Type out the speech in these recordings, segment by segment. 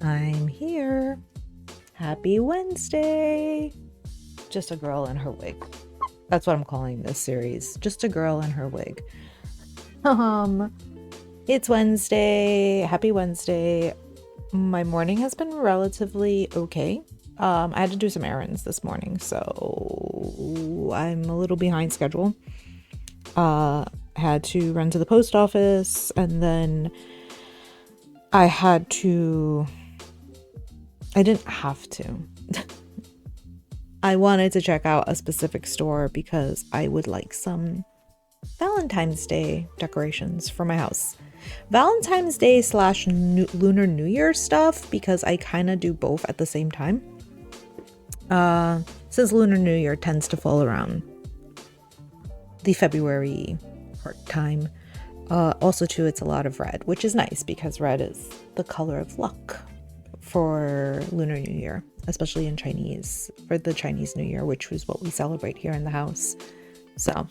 I'm here. Happy Wednesday. Just a girl in her wig. That's what I'm calling this series. Just a girl in her wig. It's Wednesday. Happy Wednesday. My morning has been relatively okay. I had to do some errands this morning, so I'm a little behind schedule. Had to run to the post office, and then I didn't have to. I wanted to check out a specific store because I would like some Valentine's Day decorations for my house. Valentine's Day / Lunar New Year stuff, because I kind of do both at the same time. Since Lunar New Year tends to fall around the February part time. Also too, it's a lot of red, which is nice because red is the color of luck for Lunar New Year, especially in Chinese, for the Chinese New Year, which is what we celebrate here in the house. So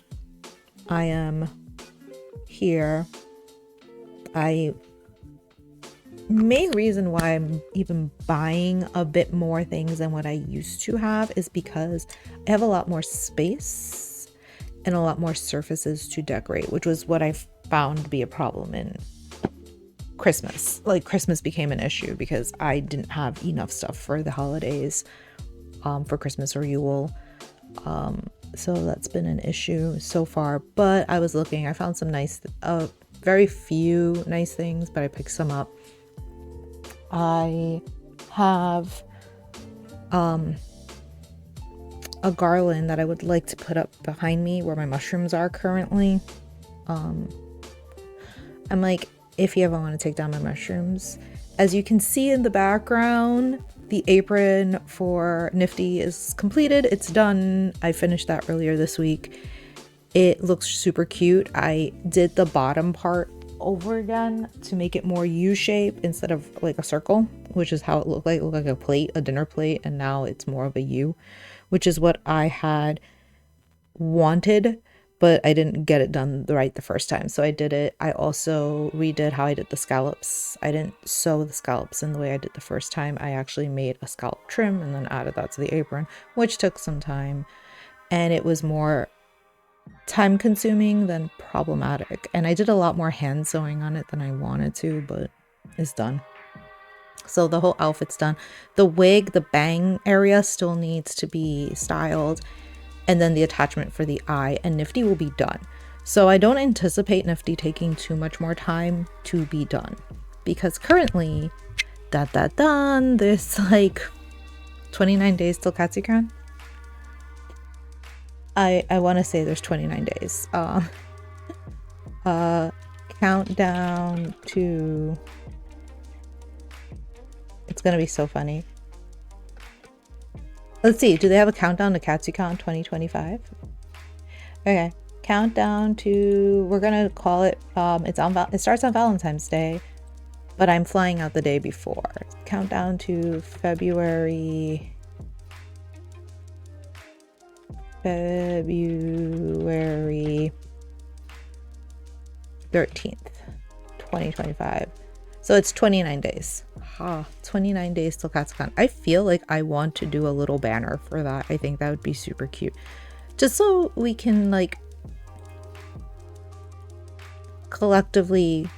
I am here. Main reason why I'm even buying a bit more things than what I used to have is because I have a lot more space and a lot more surfaces to decorate, which was what I found to be a problem in Christmas. Like, Christmas became an issue because I didn't have enough stuff for the holidays, for Christmas or Yule. So that's been an issue so far. But I was looking, I found some nice, very few nice things, but I picked some up. I have a garland that I would like to put up behind me where my mushrooms are currently. I'm like, if you ever want to take down my mushrooms. As you can see in the background, the apron for Nifty is completed. It's done. I finished that earlier this week. It looks super cute. I did the bottom part over again to make it more U-shape instead of like a circle, which is how it looked like. It looked like a plate, a dinner plate, and now it's more of a U, which is what I had wanted, but I didn't get it done right the first time. So I did it. I also redid how I did the scallops. I didn't sew the scallops in the way I did the first time. I actually made a scallop trim and then added that to the apron, which took some time, and it was more time consuming than problematic. And I did a lot more hand sewing on it than I wanted to, but it's done. So the whole outfit's done. The wig, the bang area still needs to be styled, and then the attachment for the eye and Nifty will be done. So I don't anticipate Nifty taking too much more time to be done, because currently there's like 29 days till Katsucon. I want to say there's 29 days. Countdown to... It's gonna be so funny. Let's see, do they have a countdown to Katsucon 2025? Okay, countdown to... We're gonna call it... it starts on Valentine's Day, but I'm flying out the day before. Countdown to February 13th, 2025. So it's 29 days. 29 days till Katsucon. I feel like I want to do a little banner for that. I think that would be super cute. Just so we can, like, collectively...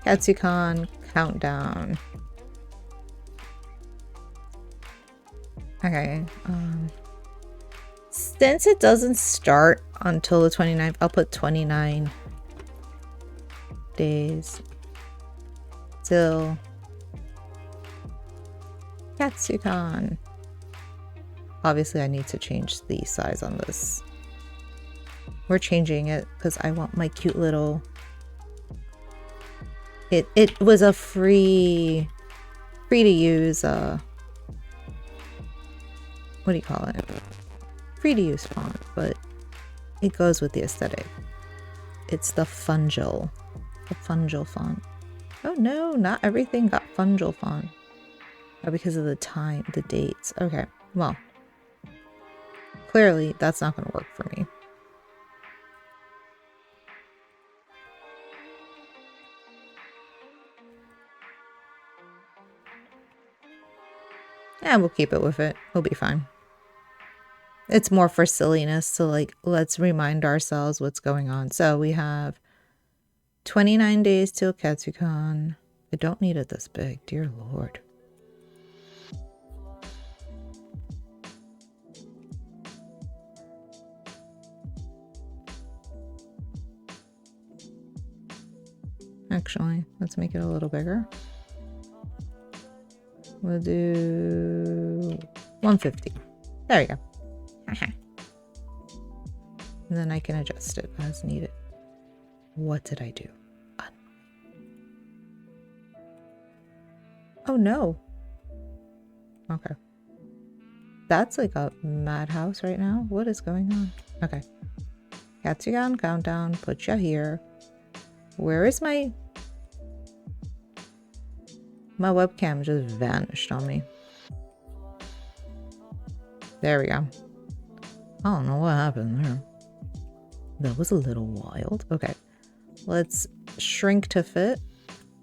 Katsucon countdown. Okay. Since it doesn't start until the 29th, I'll put 29 days till Katsucon. Obviously, I need to change the size on this. We're changing it because I want my cute little... It was a free to use, what do you call it? Free to use font, but it goes with the aesthetic. It's the Fungal font. Oh no, not everything got Fungal font. Oh, because of the time, the dates. Okay, well, clearly that's not going to work for me. Yeah, we'll keep it with it. We'll be fine. It's more for silliness. So, like, let's remind ourselves what's going on. So we have 29 days till Katsucon. I don't need it this big. Dear Lord. Actually, let's make it a little bigger. We'll do 150. There we go. And then I can adjust it as needed. What did I do? Oh no. Okay. That's like a madhouse right now. What is going on? Okay. Katsugan countdown. Put ya here. Where is my webcam just vanished on me. There we go. I don't know what happened there. That was a little wild. Okay. Let's shrink to fit.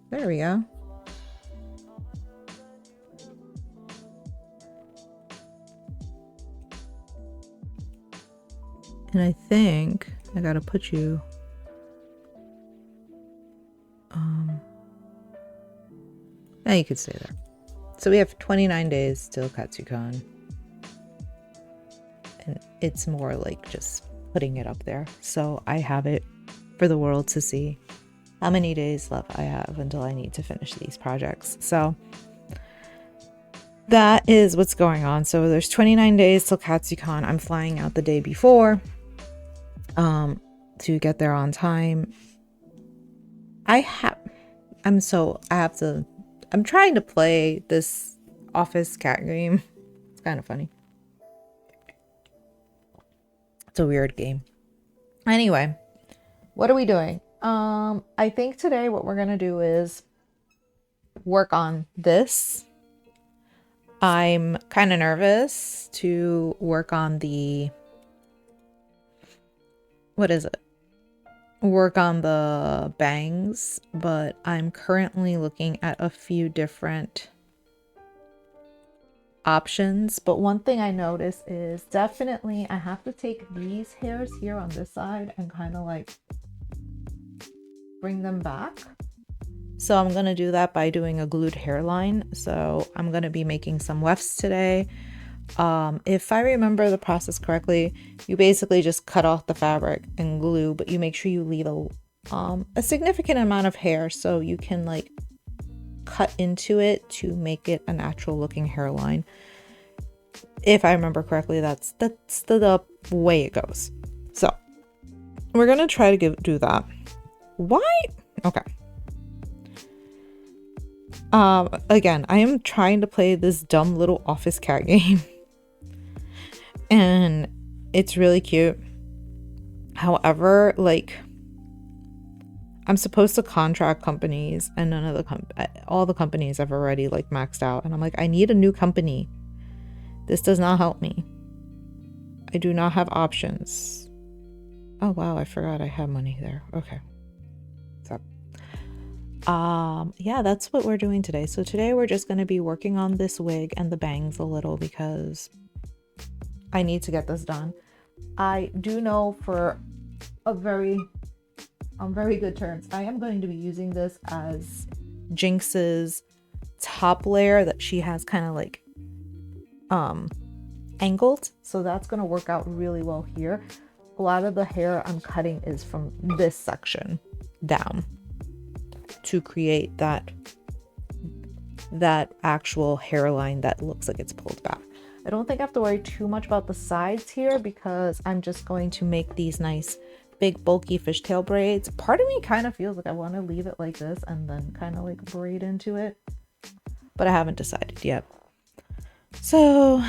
There we go. And I think I gotta put you yeah, you could stay there. So we have 29 days till Katsucon. And it's more like just putting it up there. So I have it for the world to see how many days left I have until I need to finish these projects. So that is what's going on. So there's 29 days till Katsucon. I'm flying out the day before to get there on time. I'm trying to play this office cat game. It's kind of funny. It's a weird game. Anyway, what are we doing? I think today what we're gonna do is work on this. I'm kind of nervous to work on the work on the bangs, but I'm currently looking at a few different options. But one thing I noticed is definitely I have to take these hairs here on this side and kind of like bring them back. So I'm gonna do that by doing a glued hairline. So I'm gonna be making some wefts today. If I remember the process correctly, you basically just cut off the fabric and glue, but you make sure you leave a significant amount of hair so you can like cut into it to make it a natural looking hairline. If I remember correctly, that's the way it goes. So we're gonna try to do that. Why? Okay. Again, I am trying to play this dumb little office cat game. And it's really cute. However, like I'm supposed to contract companies and none of all the companies have already like maxed out, and I'm like, I need a new company. This does not help me. I do not have options. Oh wow, I forgot I have money there. Okay. So yeah, that's what we're doing today. So today we're just going to be working on this wig and the bangs a little because I need to get this done. I do know for on very good terms, I am going to be using this as Jinx's top layer that she has kind of like angled. So that's going to work out really well here. A lot of the hair I'm cutting is from this section down to create that actual hairline that looks like it's pulled back. I don't think I have to worry too much about the sides here because I'm just going to make these nice big bulky fishtail braids. Part of me kind of feels like I want to leave it like this and then kind of like braid into it, but I haven't decided yet. So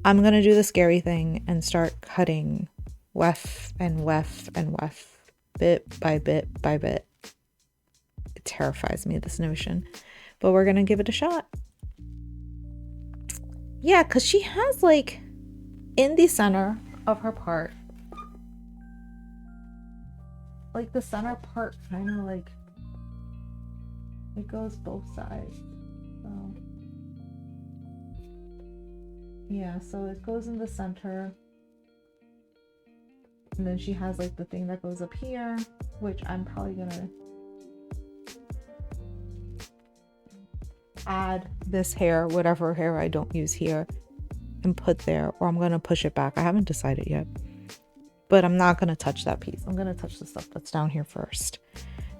I'm gonna do the scary thing and start cutting weft and weft and weft, bit by bit by bit. It terrifies me, this notion, but we're gonna give it a shot. Yeah, because she has like in the center of her part, like the center part kind of like it goes both sides. So Yeah, so it goes in the center. And then she has like the thing that goes up here, which I'm probably gonna add this hair, whatever hair I don't use here, and put there, or I'm gonna push it back. I haven't decided yet, but I'm not gonna touch that piece. I'm gonna touch the stuff that's down here first,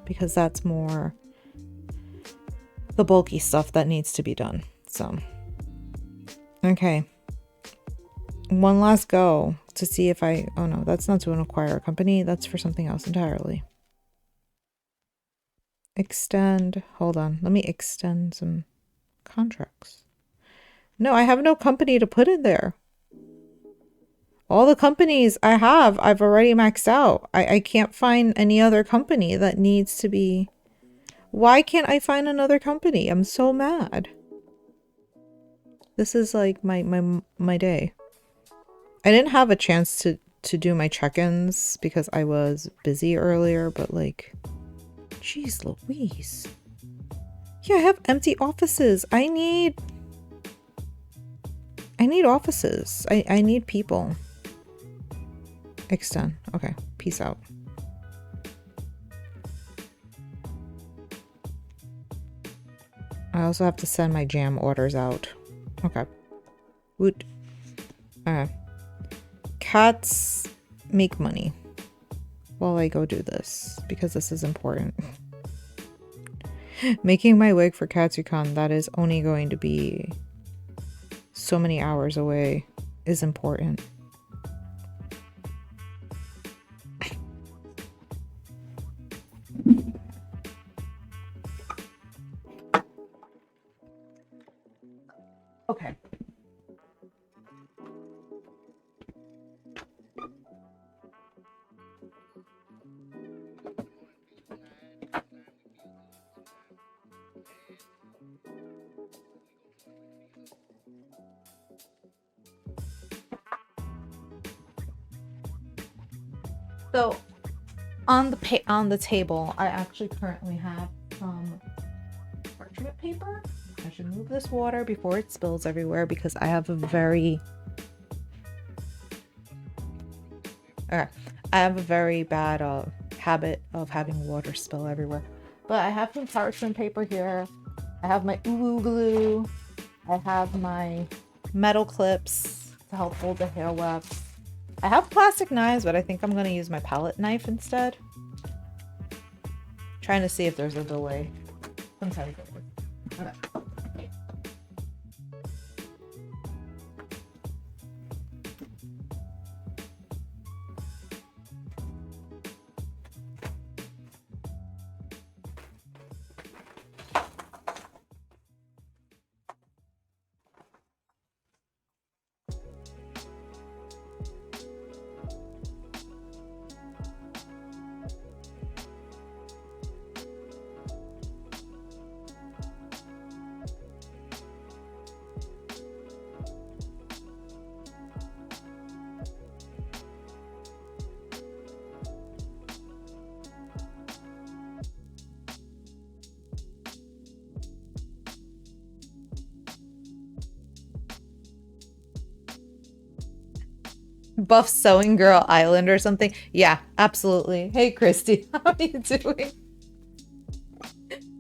because that's more the bulky stuff that needs to be done. So, okay. One last go to see if I, oh no, that's not to acquire a company. That's for something else entirely. Extend, hold on. Let me extend some contracts. No, I have no company to put in there. All the companies I have, I've already maxed out. I can't find any other company that needs to be. Why can't I find another company? I'm so mad. This is like my day. I didn't have a chance to do my check-ins because I was busy earlier, but like, jeez Louise. Yeah, I have empty offices. I need offices. I need people. Extend. Okay, peace out. I also have to send my jam orders out. Okay. Woot. Okay. Cats make money while I go do this, because this is important. Making my wig for Katsucon, that is only going to be so many hours away, is important. Okay. So on the table, I actually currently have some parchment paper. I should move this water before it spills everywhere, because I have a very bad habit of having water spill everywhere. But I have some parchment paper here. I have my uwu glue. I have my metal clips to help hold the hair wefts. I have plastic knives, but I think I'm gonna use my palette knife instead. Trying to see if there's a delay. Sometimes there is. Okay. Buff Sewing Girl Island or something. Yeah, absolutely. Hey, Christy, how are you doing?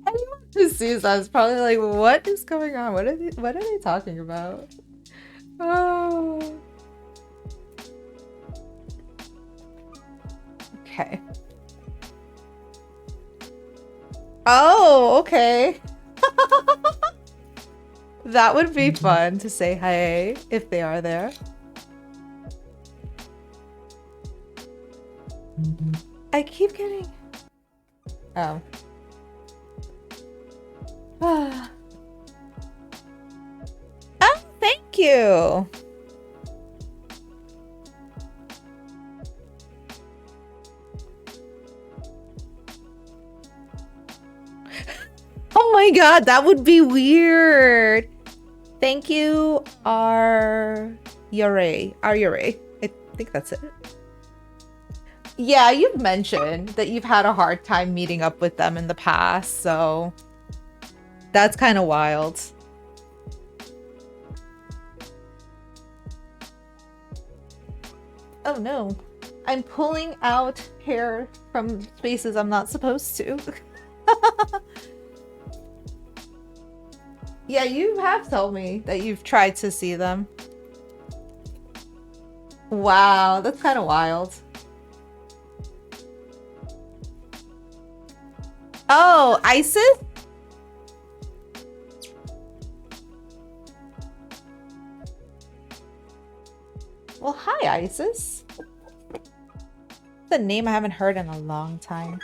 Anyone who sees us is probably like, what is going on? What are they talking about? Oh. Okay. Oh, okay. That would be fun to say hey if they are there. I keep getting... Oh. Oh, thank you! Oh my god, that would be weird! Thank you, Aryure. I think that's it. Yeah, you've mentioned that you've had a hard time meeting up with them in the past, so that's kind of wild. Oh no. I'm pulling out hair from spaces I'm not supposed to. Yeah, you have told me that you've tried to see them. Wow, that's kind of wild. Oh, Isis? Well, hi, Isis. The name I haven't heard in a long time.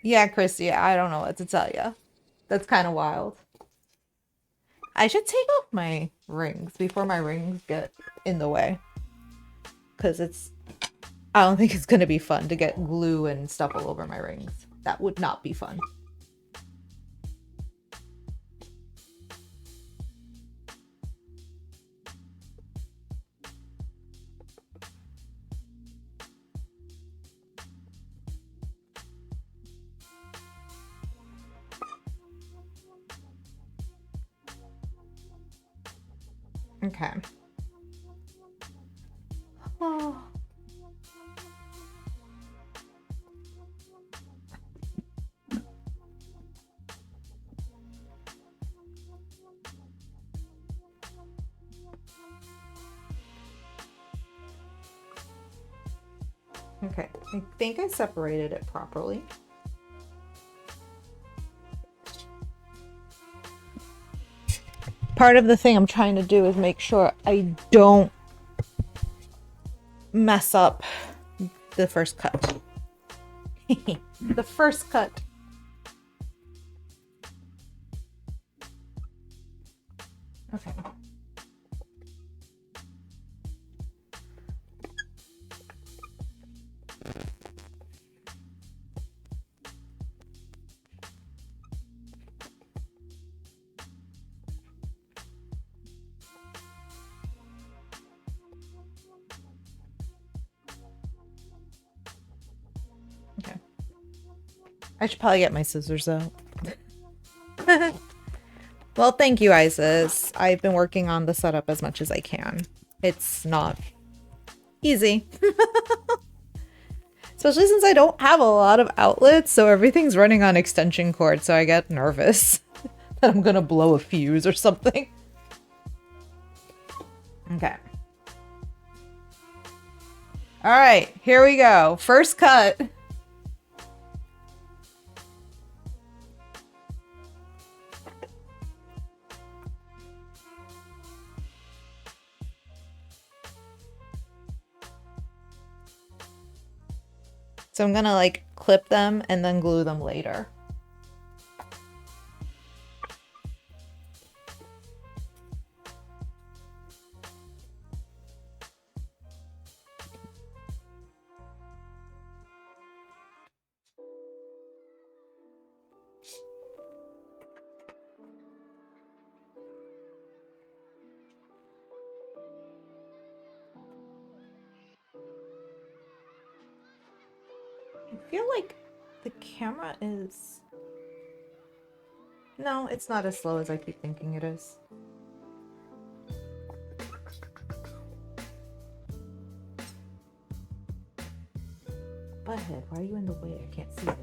Yeah, Christy, I don't know what to tell you. That's kind of wild. I should take off my rings before my rings get in the way. Because I don't think it's going to be fun to get glue and stuff all over my rings. That would not be fun. Okay. Oh. Okay, I think I separated it properly. Part of the thing I'm trying to do is make sure I don't mess up the first cut. The first cut. Okay. Okay. I should probably get my scissors out. Well, thank you, Isis. I've been working on the setup as much as I can. It's not easy. Especially since I don't have a lot of outlets, so everything's running on extension cord, so I get nervous that I'm gonna blow a fuse or something. Okay. Alright, here we go. First cut. So I'm gonna like clip them and then glue them later. I feel like the camera is... No, it's not as slow as I keep thinking it is. Butthead, why are you in the way? I can't see it.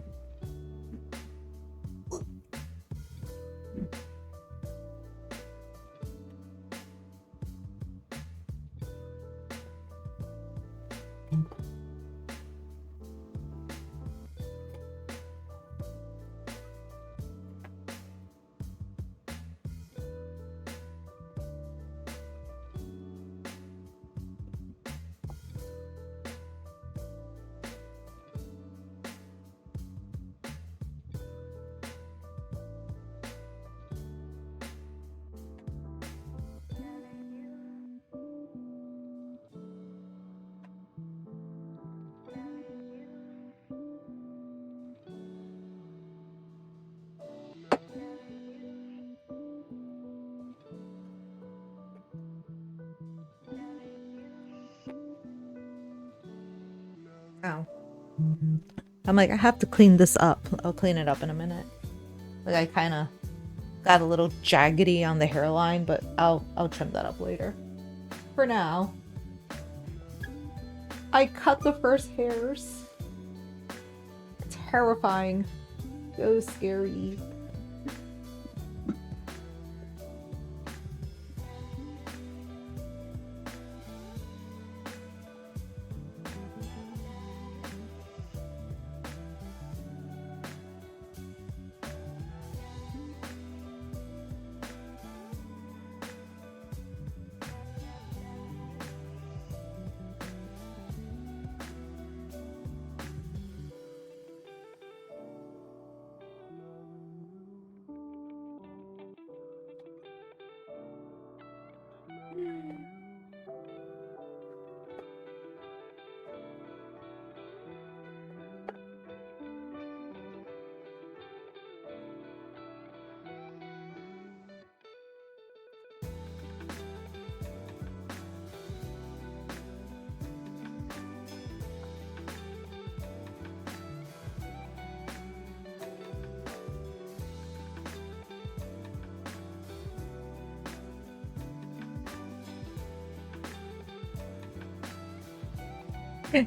Oh. I'm like, I have to clean this up. I'll clean it up in a minute. Like, I kind of got a little jaggedy on the hairline, but I'll trim that up later. For now, I cut the first hairs. Terrifying. So scary.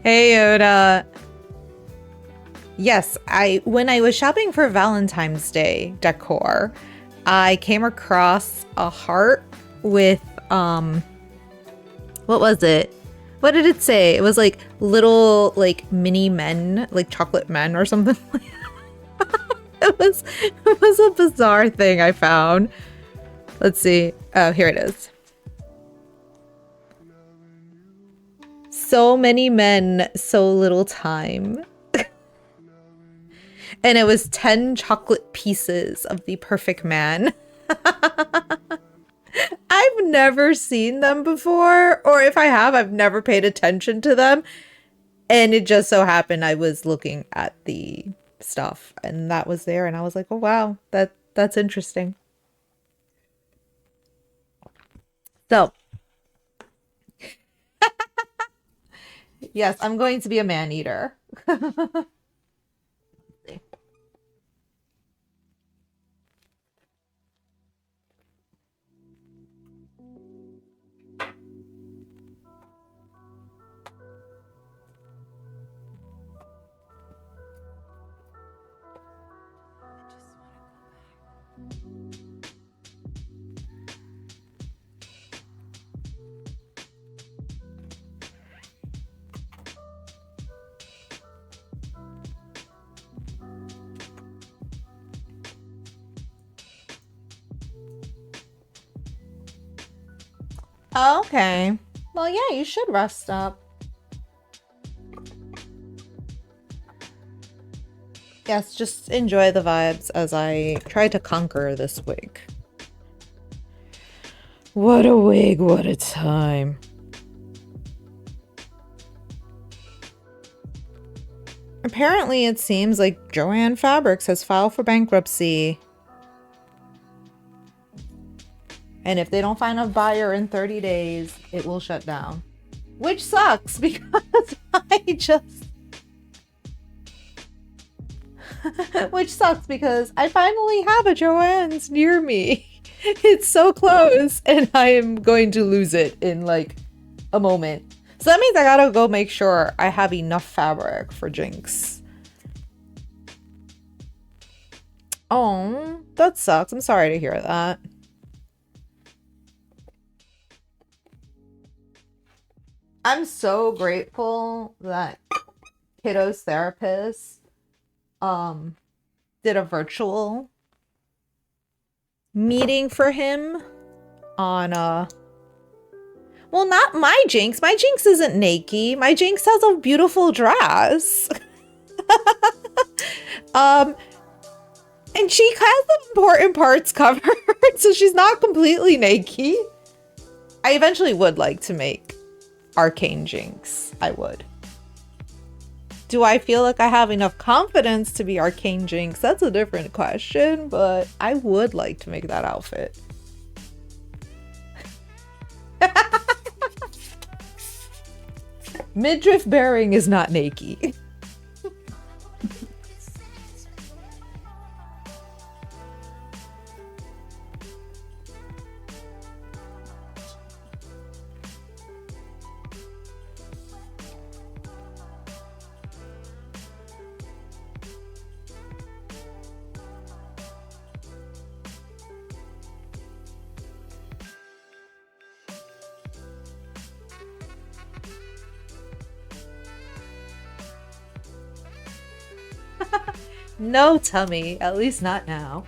Hey Yoda. Yes, when I was shopping for Valentine's Day decor, I came across a heart with what was it? What did it say? It was like little like mini men, like chocolate men or something. It was a bizarre thing I found. Let's see. Oh, here it is. So many men, so little time. And it was 10 chocolate pieces of the perfect man. I've never seen them before, or if I have, I've never paid attention to them. And it just so happened I was looking at the stuff and that was there and I was like, oh wow, that's interesting. So yes, I'm going to be a man eater. Okay. Well, yeah, you should rest up. Yes, just enjoy the vibes as I try to conquer this wig. What a wig, what a time. Apparently, it seems like Joanne Fabrics has filed for bankruptcy. And if they don't find a buyer in 30 days, it will shut down. Which sucks because I just... Which sucks because I finally have a Joann's near me. It's so close and I am going to lose it in like a moment. So that means I gotta go make sure I have enough fabric for Jinx. Oh, that sucks. I'm sorry to hear that. I'm so grateful that Kiddo's therapist did a virtual meeting for him on well, not my Jinx. My Jinx isn't naked. My Jinx has a beautiful dress. And she has the important parts covered, so she's not completely naked. I eventually would like to make Arcane Jinx. I would. Do I feel like I have enough confidence to be Arcane Jinx? That's a different question, but I would like to make that outfit. Midriff bearing is not naked. No tummy, at least not now.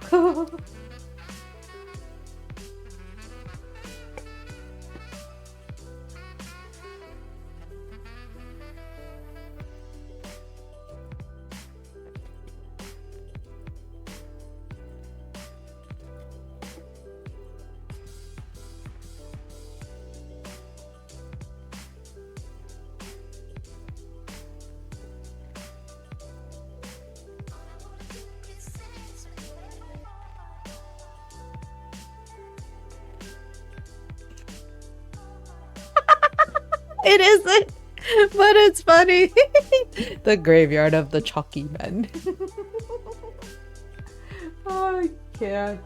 It isn't, but it's funny. The graveyard of the chalky men. Oh, I can't.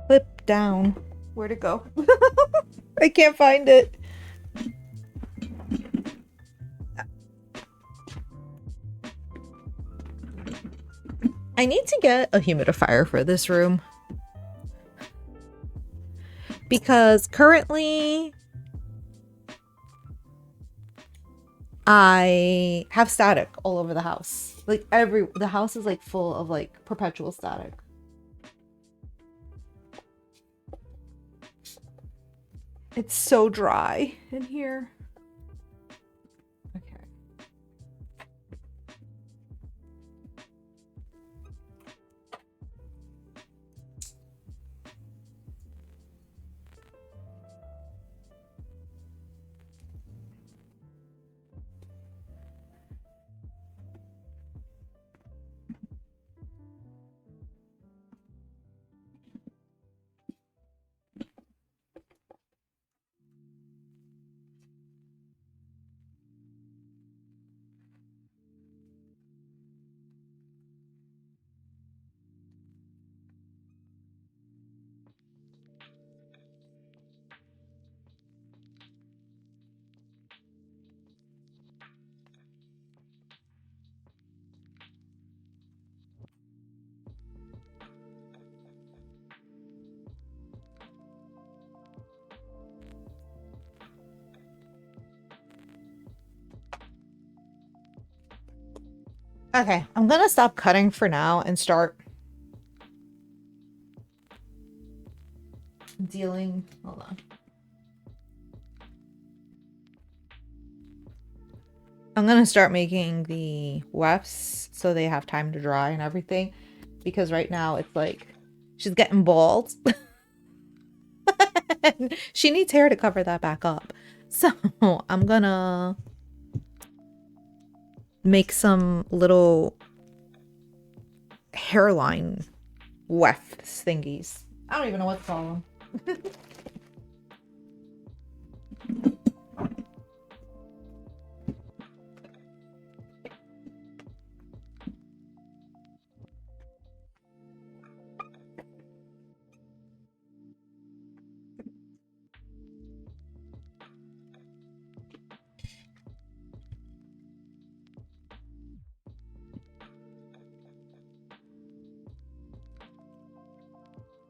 Flip down. Where'd it go? I can't find it. I need to get a humidifier for this room. Because currently I have static all over the house. Like the house is like full of like perpetual static. It's so dry in here. Okay. Okay, I'm gonna stop cutting for now and start dealing. Hold on. I'm gonna start making the wefts so they have time to dry and everything. Because right now it's like she's getting bald. She needs hair to cover that back up. So I'm gonna make some little hairline wefts thingies. I don't even know what to call them.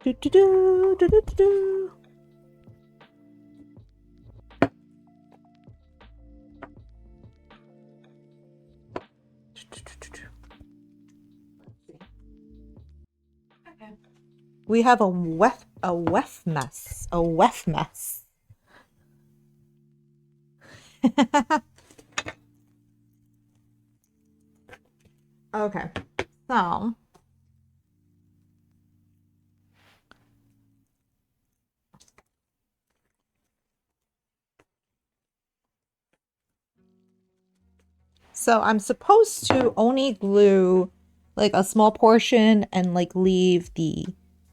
Do, do, do, do, do, do, do. Okay. We have a wef mess. A wef mess. Okay. So I'm supposed to only glue like a small portion and like leave the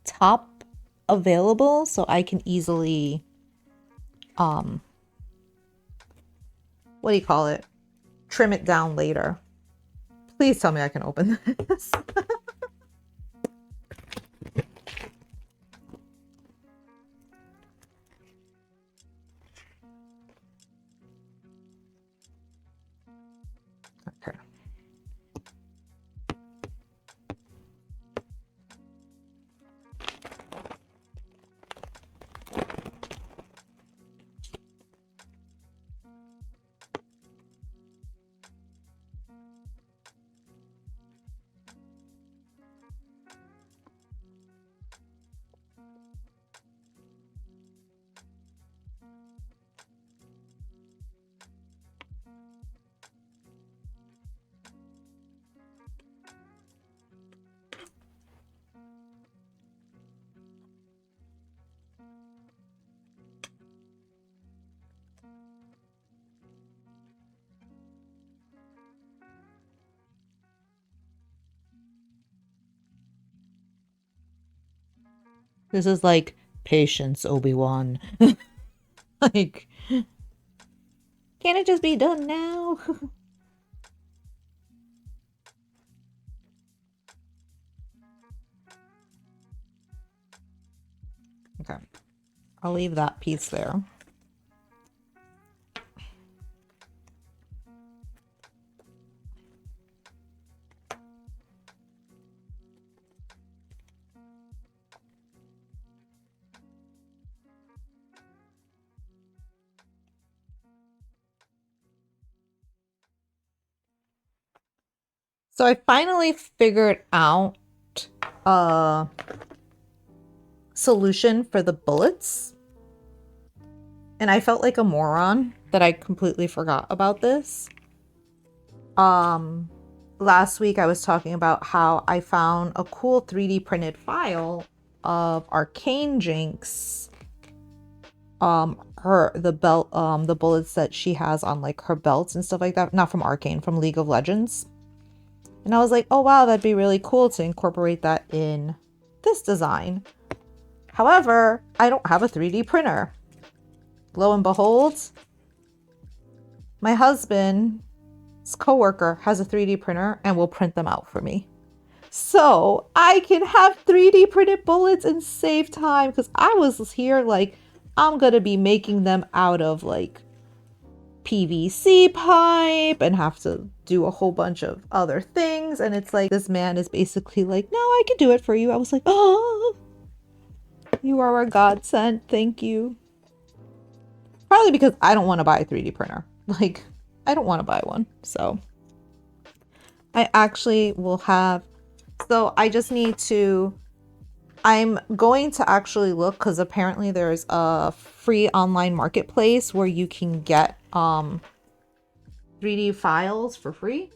top available so I can easily what do you call it? Trim it down later. Please tell me I can open this. Okay. This is like patience, Obi-Wan. Like, can it just be done now? Okay. I'll leave that piece there. So I finally figured out a solution for the bullets. And I felt like a moron that I completely forgot about this. Last week I was talking about how I found a cool 3D printed file of Arcane Jinx. The bullets that she has on like her belts and stuff like that. Not from Arcane, from League of Legends. And I was like, oh wow, that'd be really cool to incorporate that in this design. However, I don't have a 3D printer. Lo and behold, my husband's coworker has a 3D printer and will print them out for me. So I can have 3D printed bullets and save time, because I was here like, I'm gonna be making them out of like PVC pipe and have to do a whole bunch of other things. And it's like, this man is basically like, no, I can do it for you. I was like, oh, you are a godsend. Thank you. Probably because I don't want to buy a 3D printer. Like, I don't want to buy one. So I actually will have, so I just need to, I'm going to actually look, because apparently there's a free online marketplace where you can get 3D files for free.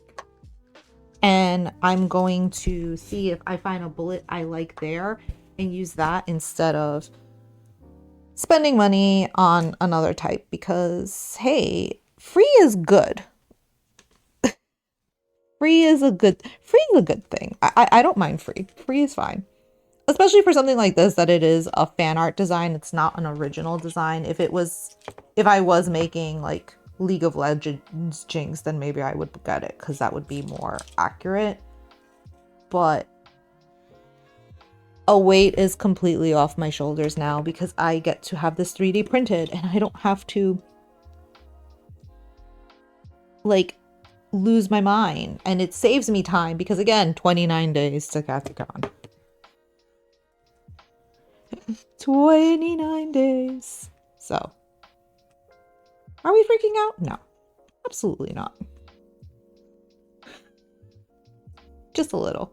And I'm going to see if I find a bullet I like there and use that instead of spending money on another type, because hey, free is good. Free is a good thing. I don't mind free. Free is fine. Especially for something like this, that it is a fan art design. It's not an original design. If I was making like League of Legends Jinx, then maybe I would get it because that would be more accurate. But a weight is completely off my shoulders now because I get to have this 3D printed and I don't have to like lose my mind. And it saves me time because again, 29 days to Kathicon. 29 days. So, are we freaking out? No, absolutely not. Just a little.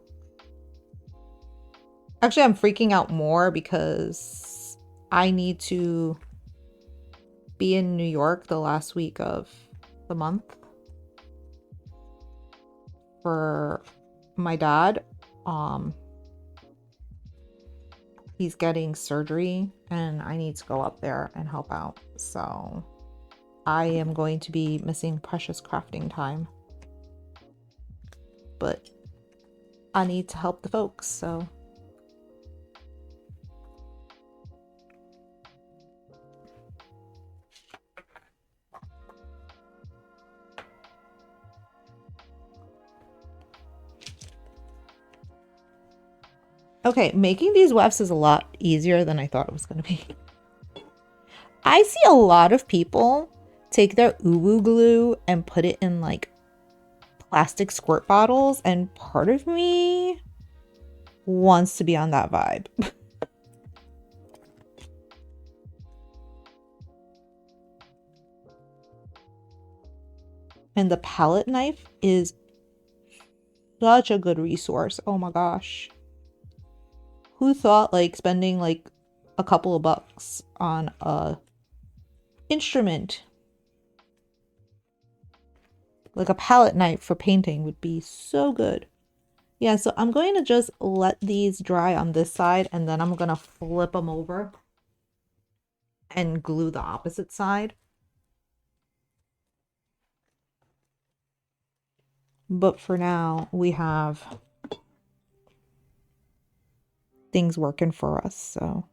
Actually, I'm freaking out more because I need to be in New York the last week of the month for my dad. He's getting surgery and I need to go up there and help out. So I am going to be missing precious crafting time. But I need to help the folks, so. Okay, making these wefts is a lot easier than I thought it was going to be. I see a lot of people take their uwu glue and put it in like plastic squirt bottles, and part of me wants to be on that vibe. And the palette knife is such a good resource. Oh my gosh. Who thought like spending like a couple of bucks on a instrument like a palette knife for painting would be so good. Yeah, so I'm going to just let these dry on this side and then I'm going to flip them over and glue the opposite side. But for now, we have things working for us, so.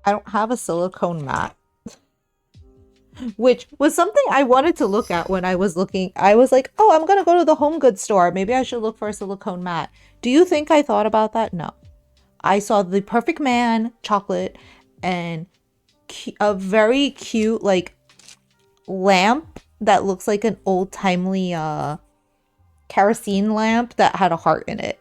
I don't have a silicone mat, which was something I wanted to look at when I was looking. I was like, oh, I'm going to go to the home goods store. Maybe I should look for a silicone mat. Do you think I thought about that? No. I saw the Perfect Man chocolate and a very cute like lamp that looks like an old-timely kerosene lamp that had a heart in it.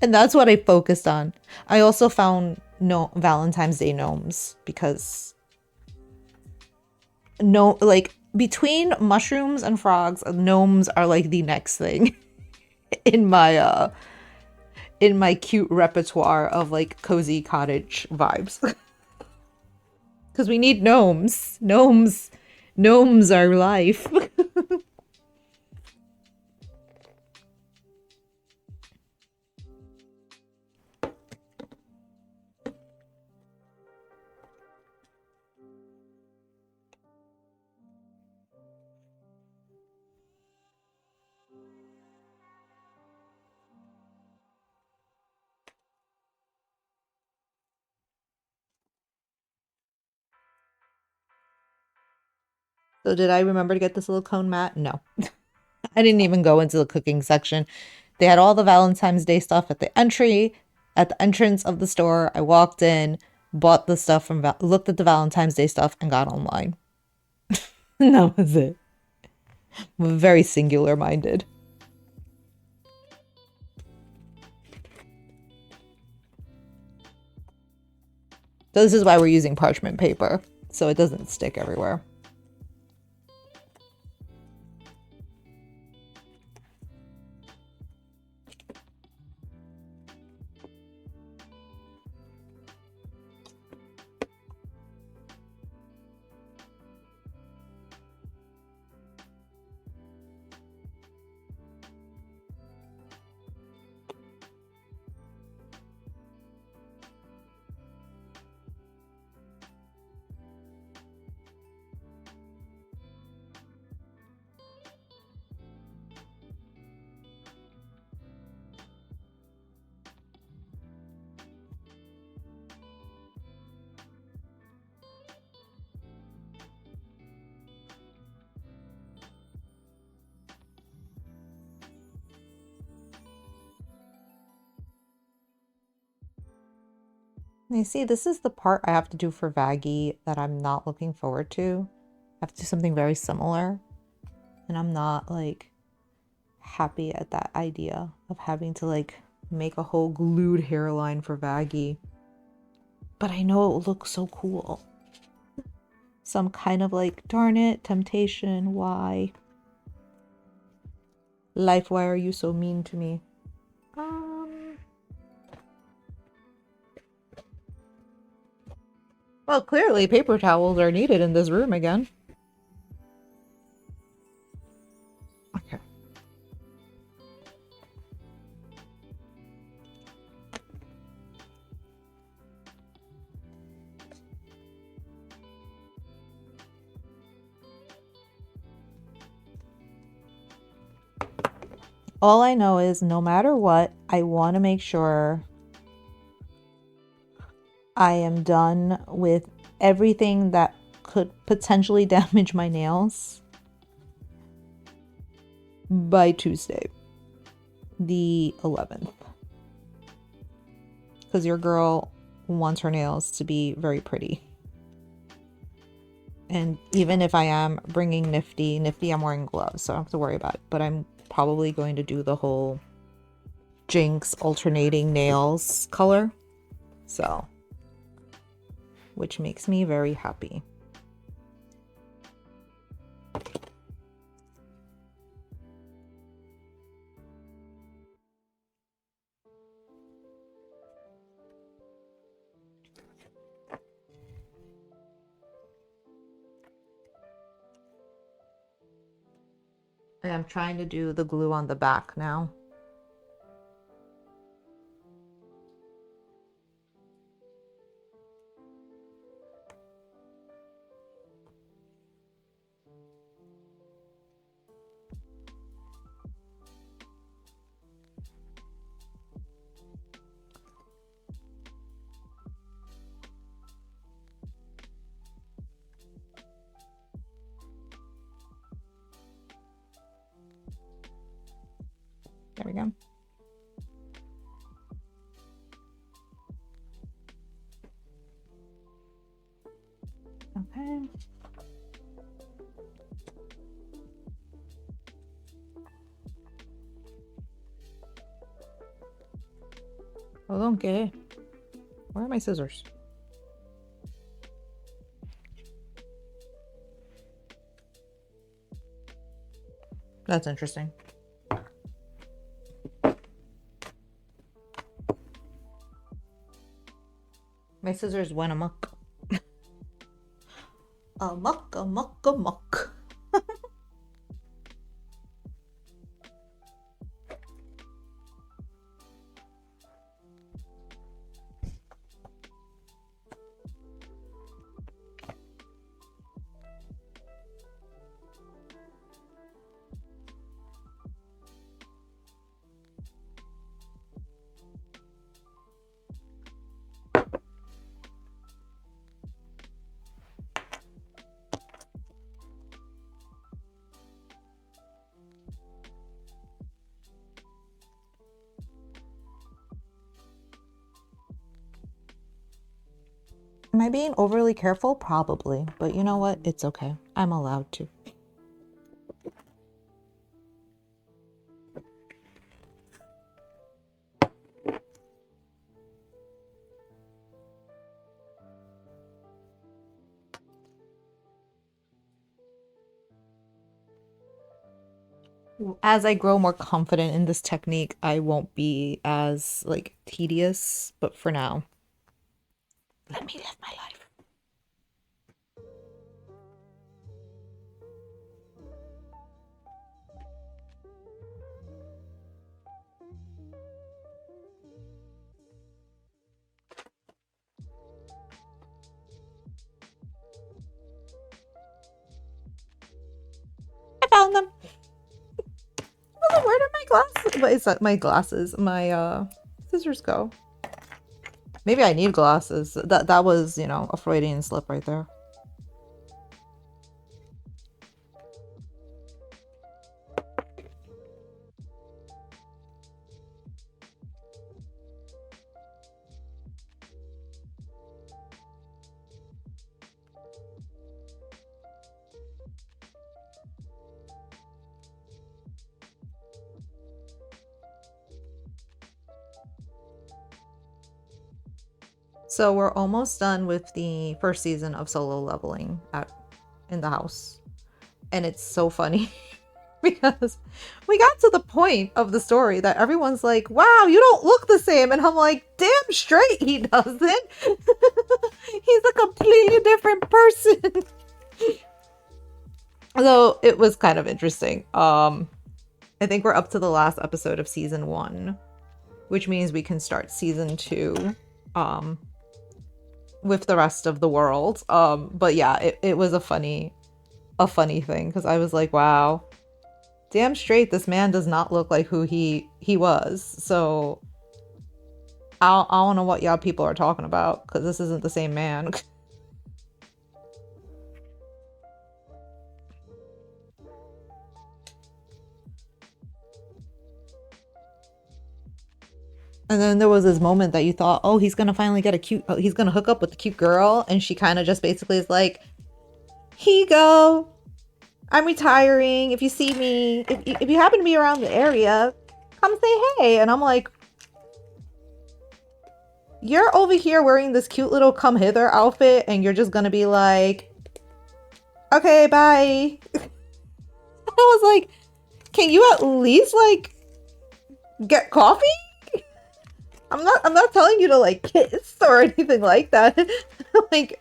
And that's what I focused on. I also found Valentine's Day gnomes because like between mushrooms and frogs, gnomes are like the next thing in my cute repertoire of like cozy cottage vibes. Because we need gnomes. Gnomes are life. So did I remember to get the silicone mat? No. I didn't even go into the cooking section. They had all the Valentine's Day stuff at the entrance of the store. I walked in, bought the stuff looked at the Valentine's Day stuff and got online. And that was it. I'm very singular minded. So this is why we're using parchment paper, so it doesn't stick everywhere. You see, this is the part I have to do for Vaggie that I'm not looking forward to. I have to do something very similar, and I'm not like happy at that idea of having to like make a whole glued hairline for Vaggie. But I know it will look so cool. So I'm kind of like, darn it, temptation, why? Life, why are you so mean to me? Well, clearly paper towels are needed in this room again. Okay. All I know is no matter what, I want to make sure I am done with everything that could potentially damage my nails by Tuesday, the 11th. Because your girl wants her nails to be very pretty. And even if I am bringing Nifty, I'm wearing gloves, so I don't have to worry about it. But I'm probably going to do the whole Jinx alternating nails color. So, which makes me very happy. And I'm trying to do the glue on the back now. There we go. Okay. Okay. Where are my scissors? That's interesting. My scissors went amok. Amok, amok, amok. Am I being overly careful? Probably. But you know what? It's okay. I'm allowed to. As I grow more confident in this technique, I won't be as like tedious, but for now, let me live my life. I found them. Where did my glasses? What is that? My glasses. My scissors go. Maybe I need glasses. That was, you know, a Freudian slip right there. So we're almost done with the first season of solo leveling in the house. And it's so funny because we got to the point of the story that everyone's like, wow, you don't look the same. And I'm like, damn straight he doesn't. He's a completely different person. So it was kind of interesting. I think we're up to the last episode of season 1, which means we can start season 2 with the rest of the world. But yeah, it was a funny thing because I was like, wow, damn straight this man does not look like who he was. So I don't know what y'all people are talking about because this isn't the same man. And then there was this moment that you thought, oh, he's gonna finally get he's gonna hook up with the cute girl, and she kind of just basically is like, here you go, I'm retiring. If you see me, if you happen to be around the area, come say hey. And I'm like, you're over here wearing this cute little come hither outfit, and you're just gonna be like, okay, bye. I was like, can you at least like get coffee? I'm not telling you to like kiss or anything like that. like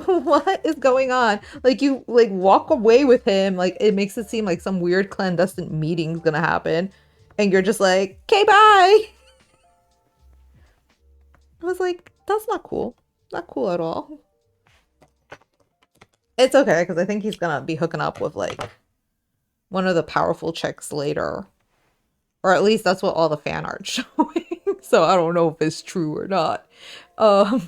what is going on? Like you like walk away with him, like it makes it seem like some weird clandestine meeting's gonna happen, and you're just like, okay, bye. I was like, that's not cool. Not cool at all. It's okay, because I think he's gonna be hooking up with like one of the powerful chicks later. Or at least that's what all the fan art's showing. So I don't know if it's true or not. Although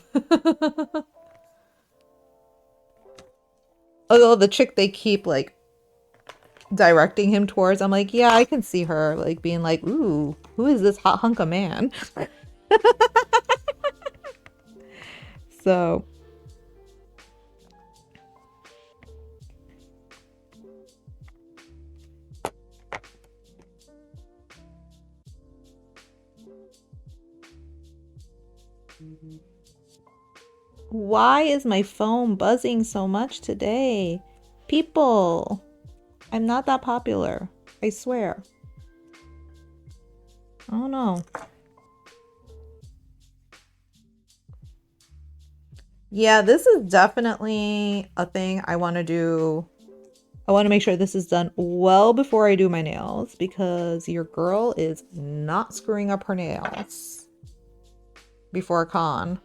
the chick they keep like directing him towards, I'm like, yeah, I can see her like being like, ooh, who is this hot hunk of man? So why is my phone buzzing so much today? People, I'm not that popular. I swear. I don't know. Yeah, this is definitely a thing I want to do. I want to make sure this is done well before I do my nails because your girl is not screwing up her nails before a con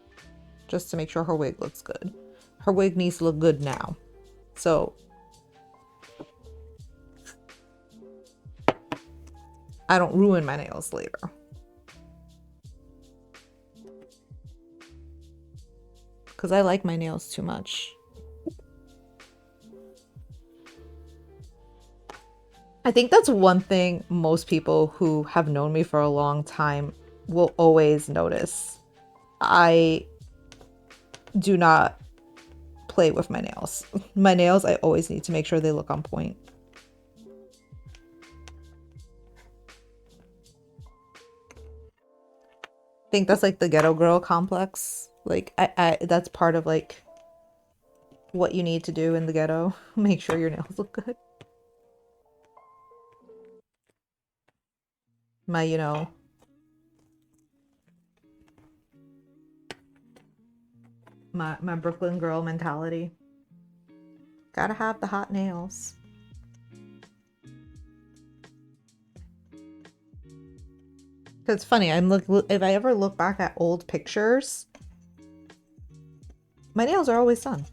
just to make sure her wig looks good. Her wig needs to look good now. So I don't ruin my nails later. Because I like my nails too much. I think that's one thing most people who have known me for a long time will always notice. I do not play with my nails. My nails, I always need to make sure they look on point. I think that's like the ghetto girl complex. Like I that's part of like what you need to do in the ghetto. Make sure your nails look good. My, you know, my Brooklyn girl mentality. Gotta have the hot nails. It's funny. If I ever look back at old pictures, my nails are always done.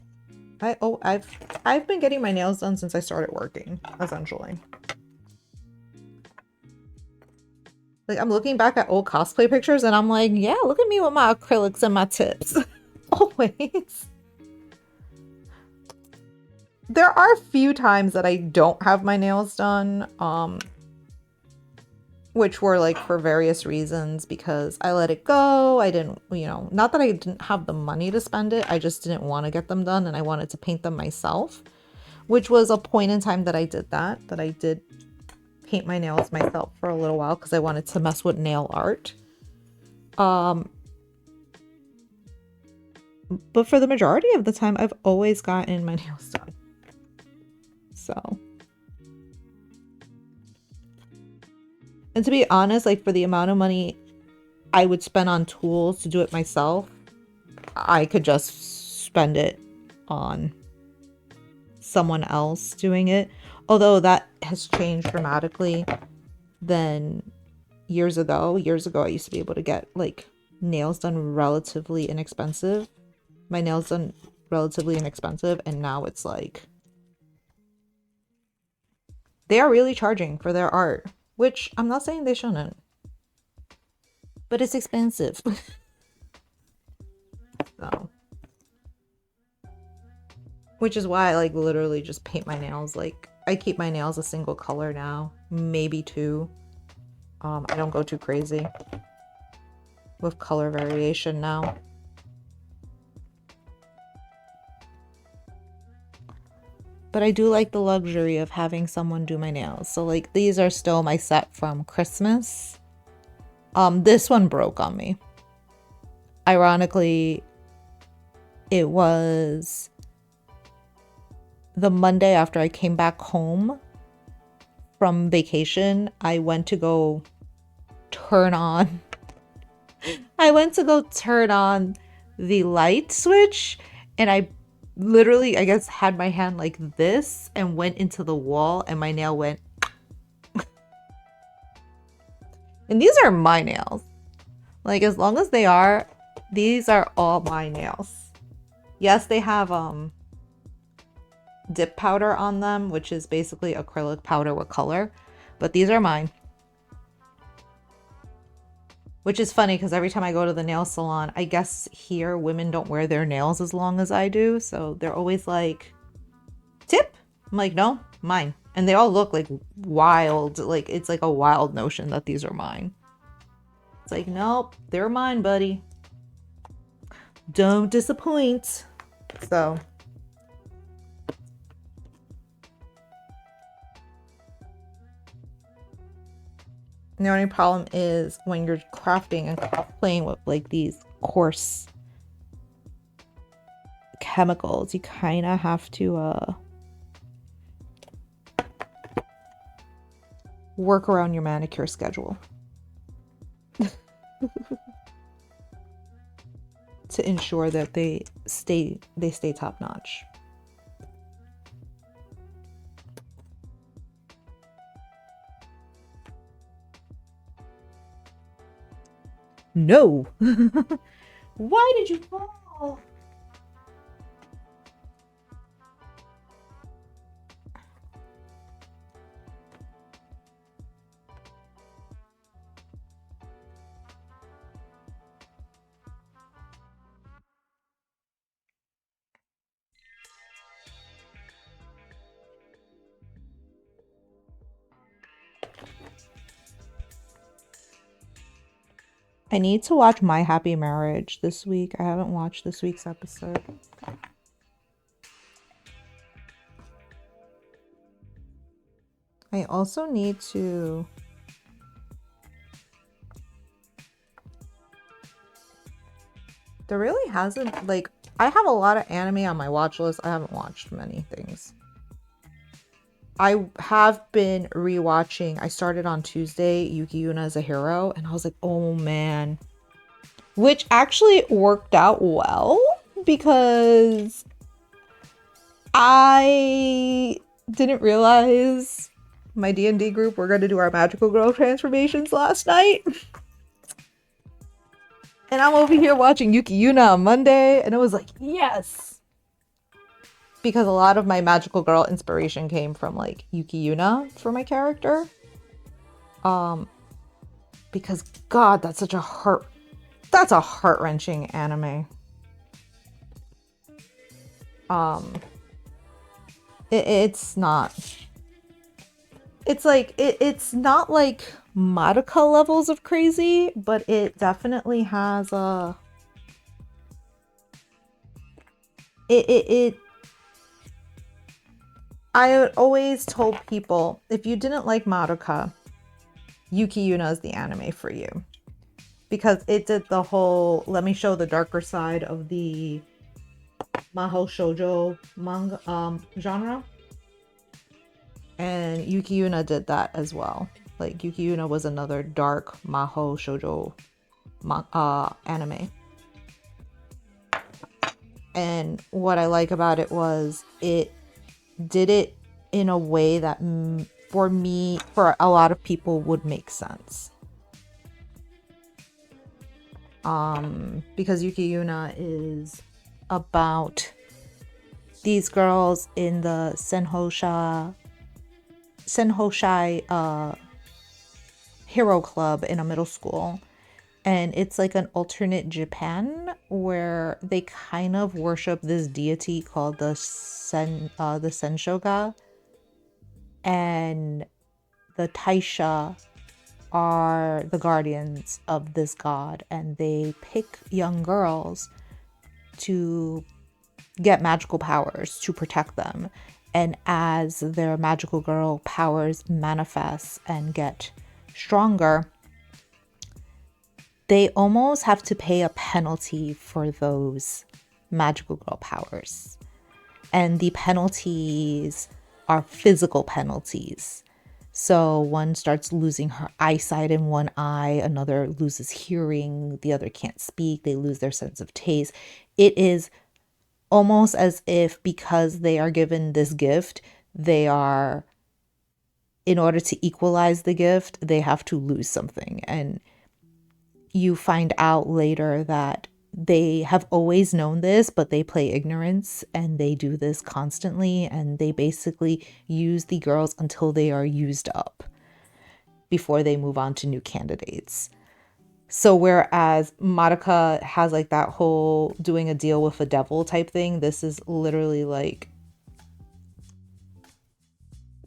I've been getting my nails done since I started working, essentially. Like, I'm looking back at old cosplay pictures and I'm like, yeah, look at me with my acrylics and my tips. Always. There are a few times that I don't have my nails done, which were like for various reasons, because I let it go. I didn't, you know, not that I didn't have the money to spend it. I just didn't want to get them done and I wanted to paint them myself, which was a point in time that I did that I did paint my nails myself for a little while because I wanted to mess with nail art. But for the majority of the time, I've always gotten my nails done. So, and to be honest, like, for the amount of money I would spend on tools to do it myself, I could just spend it on someone else doing it. Although that has changed dramatically than years ago. Years ago, I used to be able to get like nails done relatively inexpensive. My nails done relatively inexpensive, and now it's like they are really charging for their art, which I'm not saying they shouldn't, but it's expensive. So, which is why I like literally just paint my nails. Like, I keep my nails a single color now, maybe two. I don't go too crazy with color variation now. But I do like the luxury of having someone do my nails. So like, these are still my set from Christmas. This one broke on me. Ironically, it was the Monday after I came back home from vacation. I went to go turn on the light switch, and I literally, I guess, had my hand like this and went into the wall, and my nail went. And these are my nails. Like, as long as they are, these are all my nails. Yes, they have dip powder on them, which is basically acrylic powder with color, but these are mine. Which is funny because every time I go to the nail salon, I guess here women don't wear their nails as long as I do. So they're always like, tip? I'm like, no, mine. And they all look like wild. Like, it's like a wild notion that these are mine. It's like, nope, they're mine, buddy. Don't disappoint. So. The only problem is when you're crafting and playing with like these coarse chemicals, you kind of have to work around your manicure schedule to ensure that they stay top notch. No. Why did you fall? I need to watch My Happy Marriage this week. I haven't watched this week's episode. I also need to... There really hasn't, like, I have a lot of anime on my watch list. I haven't watched many things. I have been rewatching. I started on Tuesday, Yuki Yuna as a hero, and I was like, oh man. Which actually worked out well because I didn't realize my D&D group were going to do our magical girl transformations last night. And I'm over here watching Yuki Yuna on Monday, and it was like, yes! Because a lot of my magical girl inspiration came from like Yuki Yuna for my character. Because God, that's a heart-wrenching anime. It's not. It's like it's not like Madoka levels of crazy, but it definitely has a I always told people, if you didn't like Madoka, Yuki Yuna is the anime for you. Because it did the whole, let me show the darker side of the Mahou Shoujo manga genre. And Yuki Yuna did that as well. Like, Yuki Yuna was another dark Mahou Shoujo anime. And what I like about it was it did it in a way that for a lot of people would make sense. Because Yuki Yuna is about these girls in the Senhoshai hero club in a middle school, and it's like an alternate Japan where they kind of worship this deity called the Senshoga, and the Taisha are the guardians of this god, and they pick young girls to get magical powers to protect them. And as their magical girl powers manifest and get stronger, they almost have to pay a penalty for those magical girl powers. And the penalties are physical penalties. So one starts losing her eyesight in one eye, another loses hearing, the other can't speak, they lose their sense of taste. It is almost as if, because they are given this gift, they are, in order to equalize the gift, they have to lose something. And you find out later that they have always known this, but they play ignorance, and they do this constantly, and they basically use the girls until they are used up before they move on to new candidates. So whereas Madoka has like that whole doing a deal with a devil type thing, this is literally like,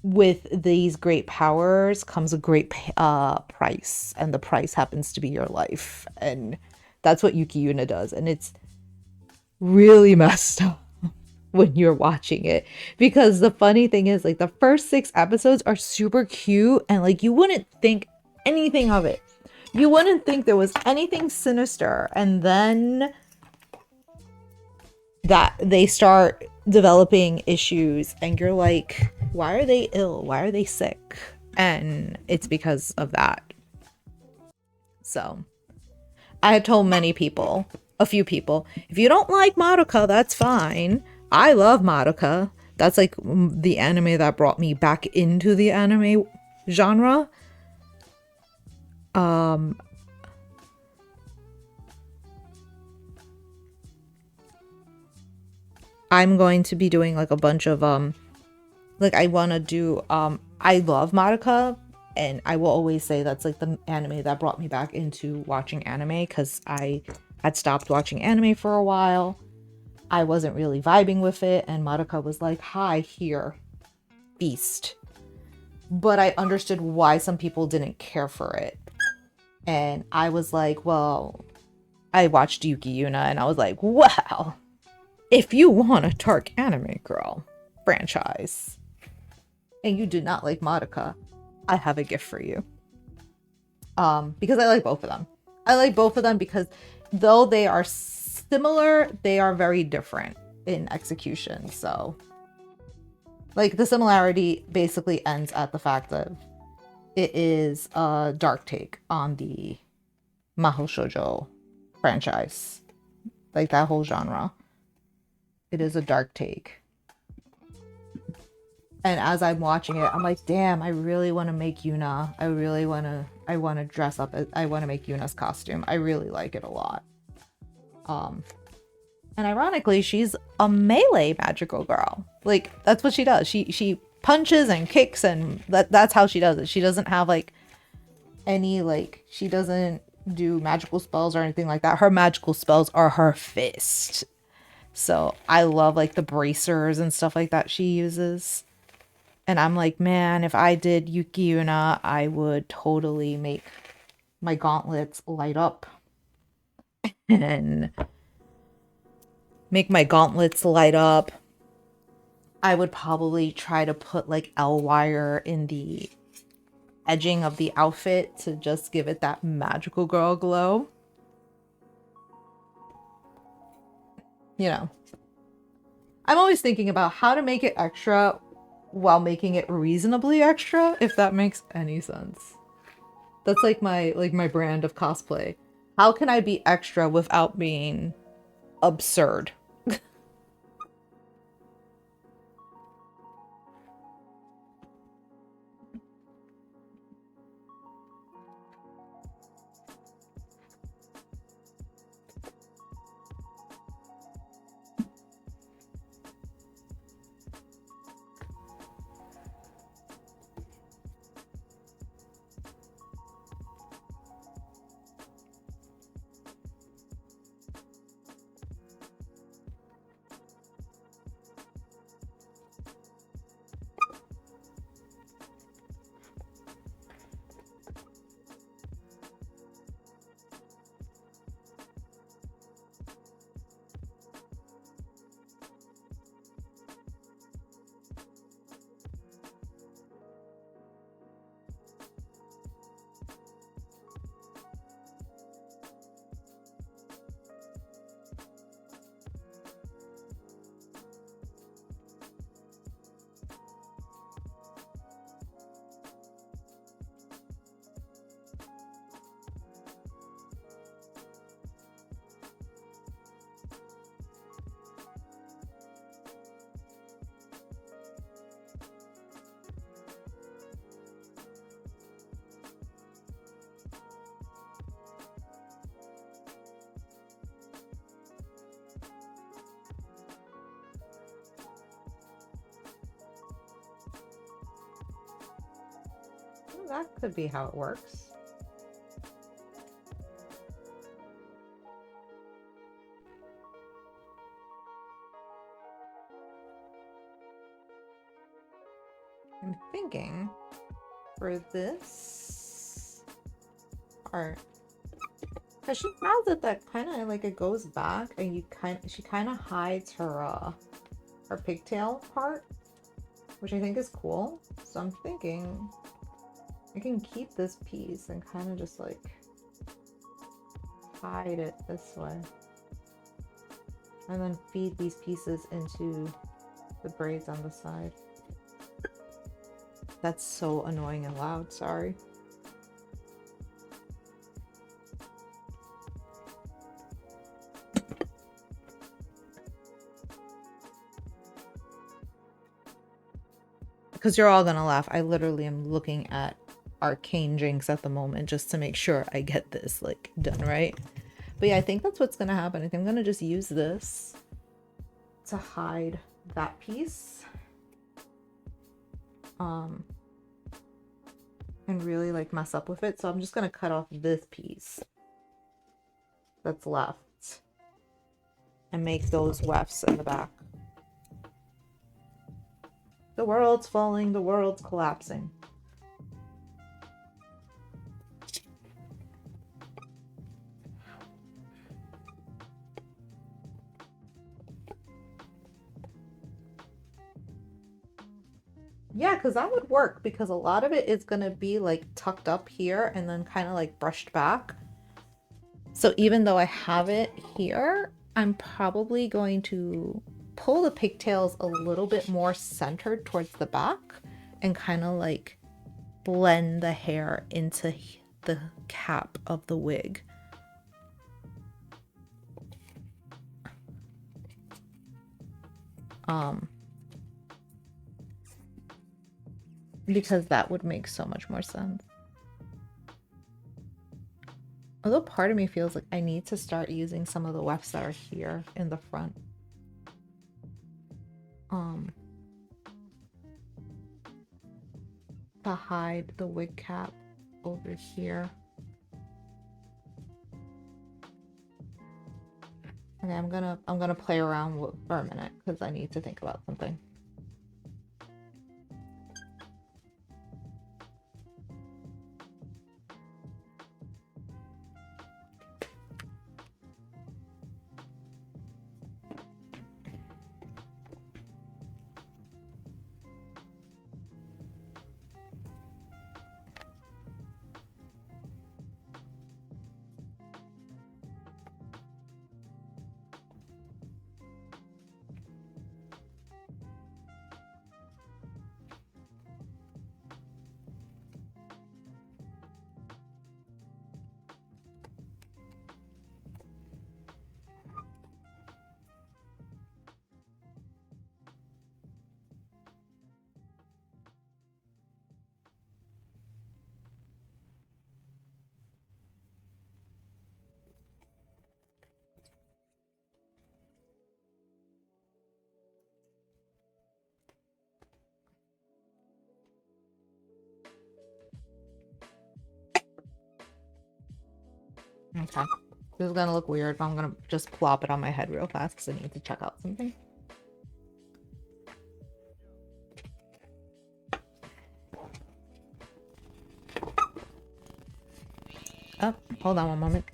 with these great powers comes a great price, and the price happens to be your life. And that's what Yuki Yuna does, and it's really messed up when you're watching it, because the funny thing is, like, the first 6 episodes are super cute, and like you wouldn't think anything of it. You wouldn't think there was anything sinister, and then that they start developing issues, and you're like, why are they ill? Why are they sick? And it's because of that. So I had told a few people, if you don't like Madoka, that's fine. I love Madoka. That's like the anime that brought me back into the anime genre. I'm going to be doing like a bunch of like, I want to do I love Madoka, and I will always say that's like the anime that brought me back into watching anime, because I had stopped watching anime for a while. I wasn't really vibing with it, and Madoka was like, hi, here, feast. But I understood why some people didn't care for it. And I was like, well, I watched Yuki Yuna, and I was like, wow, if you want a dark anime girl franchise, and you do not like Madoka, I have a gift for you. Because I like both of them. I like both of them because though they are similar, they are very different in execution. So Like, the similarity basically ends at the fact that it is a dark take on the Mahou Shoujo franchise. Like, that whole genre. It is a dark take. And as I'm watching it, I'm like, damn, I really want to make Yuna. I want to dress up. I want to make Yuna's costume. I really like it a lot. And ironically, she's a melee magical girl. Like, that's what she does. She punches and kicks, and that's how she does it. She doesn't have like any she doesn't do magical spells or anything like that. Her magical spells are her fist. So I love like the bracers and stuff like that she uses. And I'm like, man, if I did Yuki Yuna, I would totally make my gauntlets light up. And make my gauntlets light up. I would probably try to put like L wire in the edging of the outfit to just give it that magical girl glow. You know, I'm always thinking about how to make it extra while making it reasonably extra, if that makes any sense. That's like my brand of cosplay. How can I be extra without being absurd? That could be how it works. I'm thinking for this part, because she has it that kind of like it goes back, and she kind of hides her pigtail part, which I think is cool. So I'm thinking I can keep this piece and kind of just like hide it this way, and then feed these pieces into the braids on the side. That's so annoying and loud, sorry. Because you're all gonna laugh. I literally am looking at Arcane Jinx at the moment just to make sure I get this like done right. But yeah, I think that's what's gonna happen. I think I'm gonna just use this to hide that piece. And really like mess up with it. So I'm just gonna cut off this piece that's left and make those wefts in the back. The world's falling, the world's collapsing. Yeah, because that would work, because a lot of it is going to be like tucked up here and then kind of like brushed back. So even though I have it here, I'm probably going to pull the pigtails a little bit more centered towards the back and kind of like blend the hair into the cap of the wig. Because that would make so much more sense. Although part of me feels like I need to start using some of the wefts that are here in the front. To hide the wig cap over here. Okay, I'm gonna play around for a minute because I need to think about something. Okay. This is gonna look weird, but I'm gonna just plop it on my head real fast because I need to check out something. Oh, hold on one moment.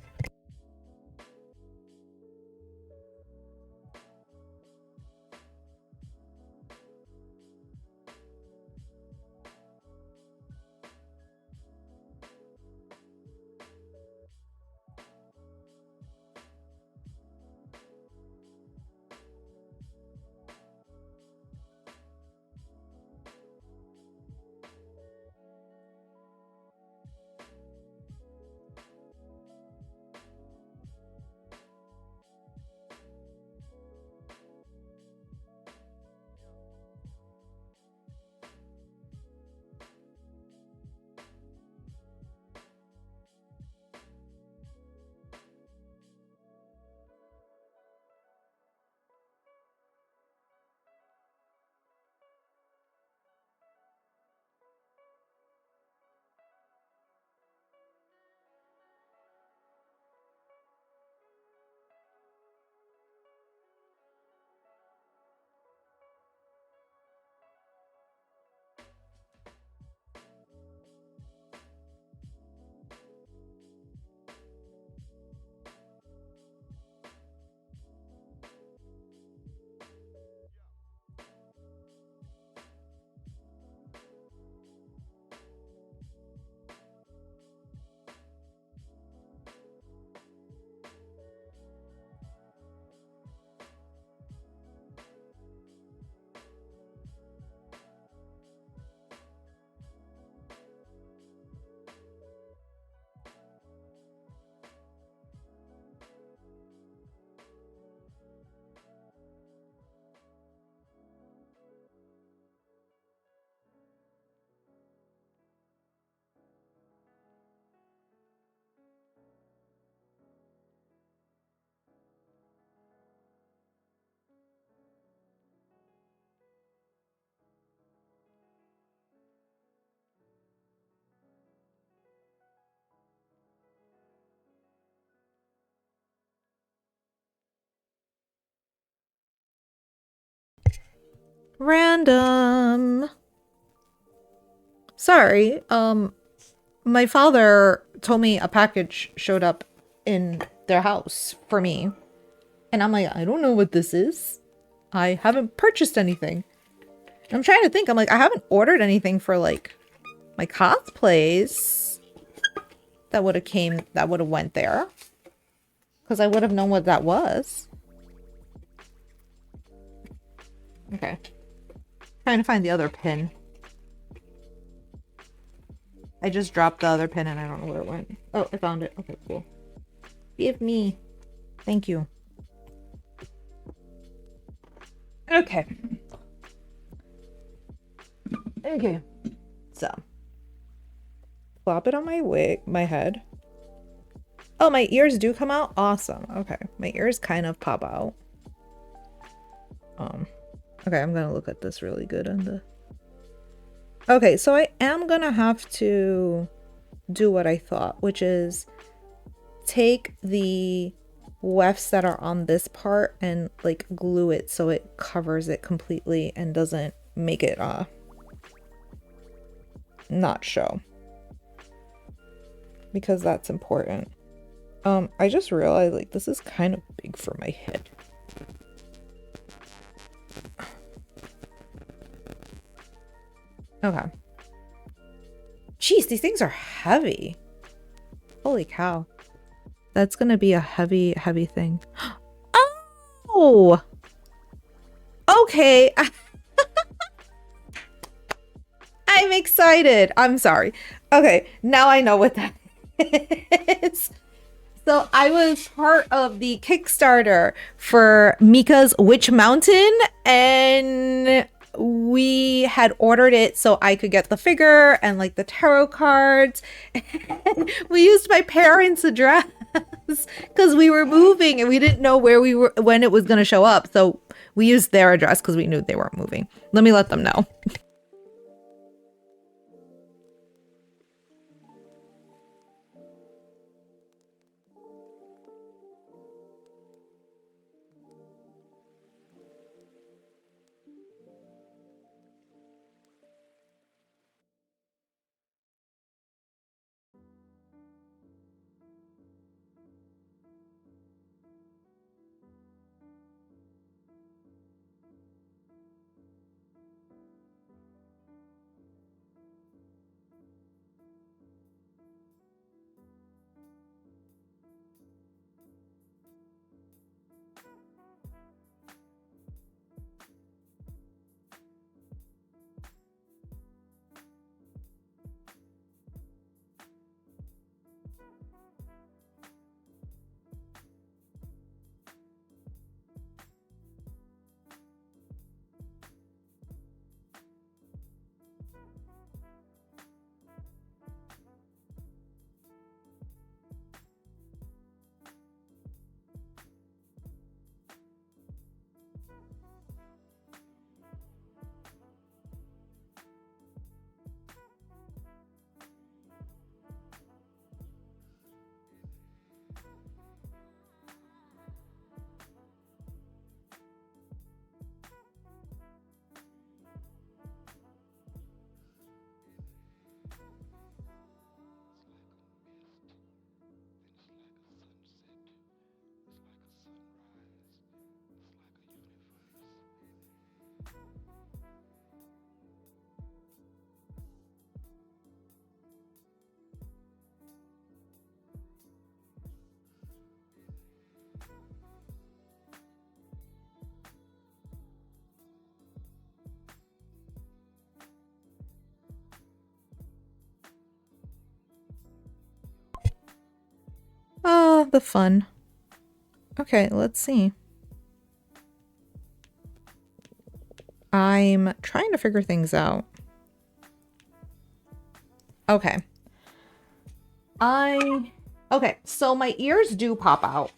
Random. Sorry. My father told me a package showed up in their house for me. And I'm like, I don't know what this is. I haven't purchased anything. I'm trying to think. I'm like, I haven't ordered anything for like my cosplays that would have went there. Because I would have known what that was. Okay. Trying to find the other pin. I just dropped the other pin and I don't know where it went. Oh, I found it. Okay, cool. Give me. Thank you. Okay. Okay. So. Plop it on my wig, my head. Oh, my ears do come out? Awesome. Okay. My ears kind of pop out. Okay, I'm gonna look at this really good on the... Okay, so I am gonna have to do what I thought, which is take the wefts that are on this part and like glue it so it covers it completely and doesn't make it not show, because that's important. I just realized like this is kind of big for my head. Okay. Jeez, these things are heavy. Holy cow. That's gonna be a heavy, heavy thing. Oh! Okay. I'm excited. I'm sorry. Okay, now I know what that is. So I was part of the Kickstarter for Mika's Witch Mountain, and we had ordered it so I could get the figure and like the tarot cards. And we used my parents' address because we were moving and we didn't know where we were when it was going to show up. So we used their address because we knew they weren't moving. Let me let them know. Oh, the fun. Okay, let's see. I'm trying to figure things out. Okay. Okay, so my ears do pop out,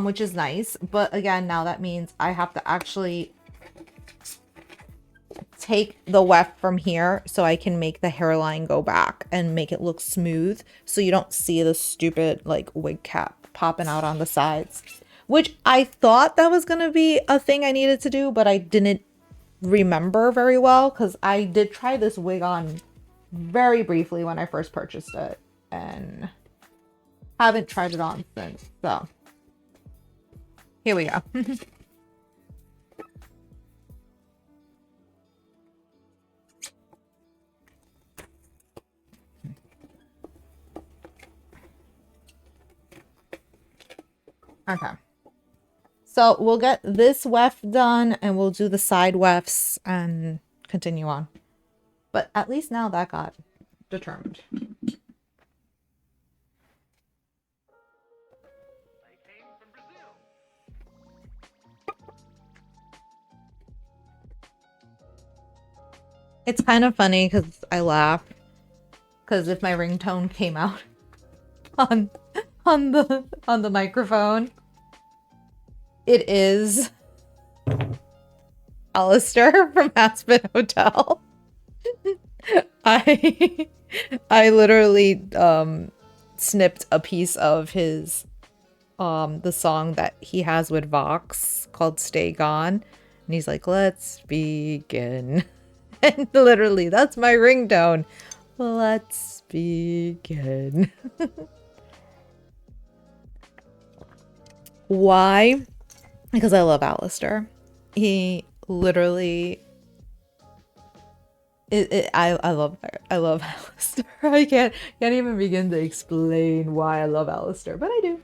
which is nice, but again, now that means I have to actually take the weft from here so I can make the hairline go back and make it look smooth so you don't see the stupid like wig cap popping out on the sides, which I thought that was gonna be a thing I needed to do, but I didn't remember very well because I did try this wig on very briefly when I first purchased it and haven't tried it on since. So here we go. Okay. So we'll get this weft done and we'll do the side wefts and continue on. But at least now that got determined. It's kind of funny because I laugh because if my ringtone came out on the microphone, it is Alistair from Aspen Hotel. I literally snipped a piece of his the song that he has with Vox called Stay Gone, and he's like, let's begin. And literally that's my ringtone. Let's begin. Why? Because I love Alistair. He literally I love Alistair. I can't even begin to explain why I love Alistair, but I do.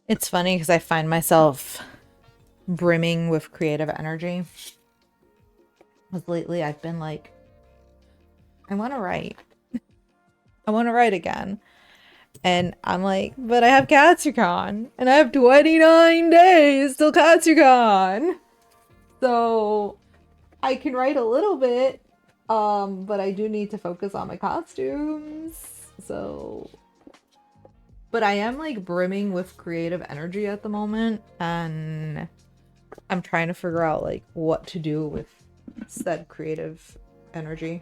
It's funny because I find myself brimming with creative energy. Because lately I've been like, I want to write. I want to write again. And I'm like, but I have Katsucon. And I have 29 days till Katsucon. So I can write a little bit. But I do need to focus on my costumes. So... But I am like brimming with creative energy at the moment, and I'm trying to figure out like what to do with said creative energy.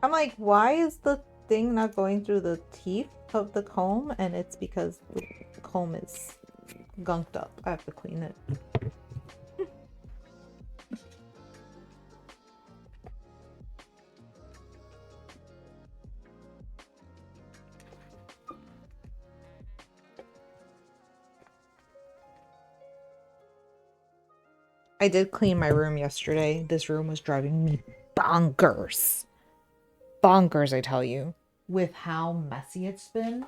I'm like, why is the thing not going through the teeth of the comb? And it's because the comb is gunked up. I have to clean it. I did clean my room yesterday. This room was driving me bonkers. Bonkers, I tell you. With how messy it's been.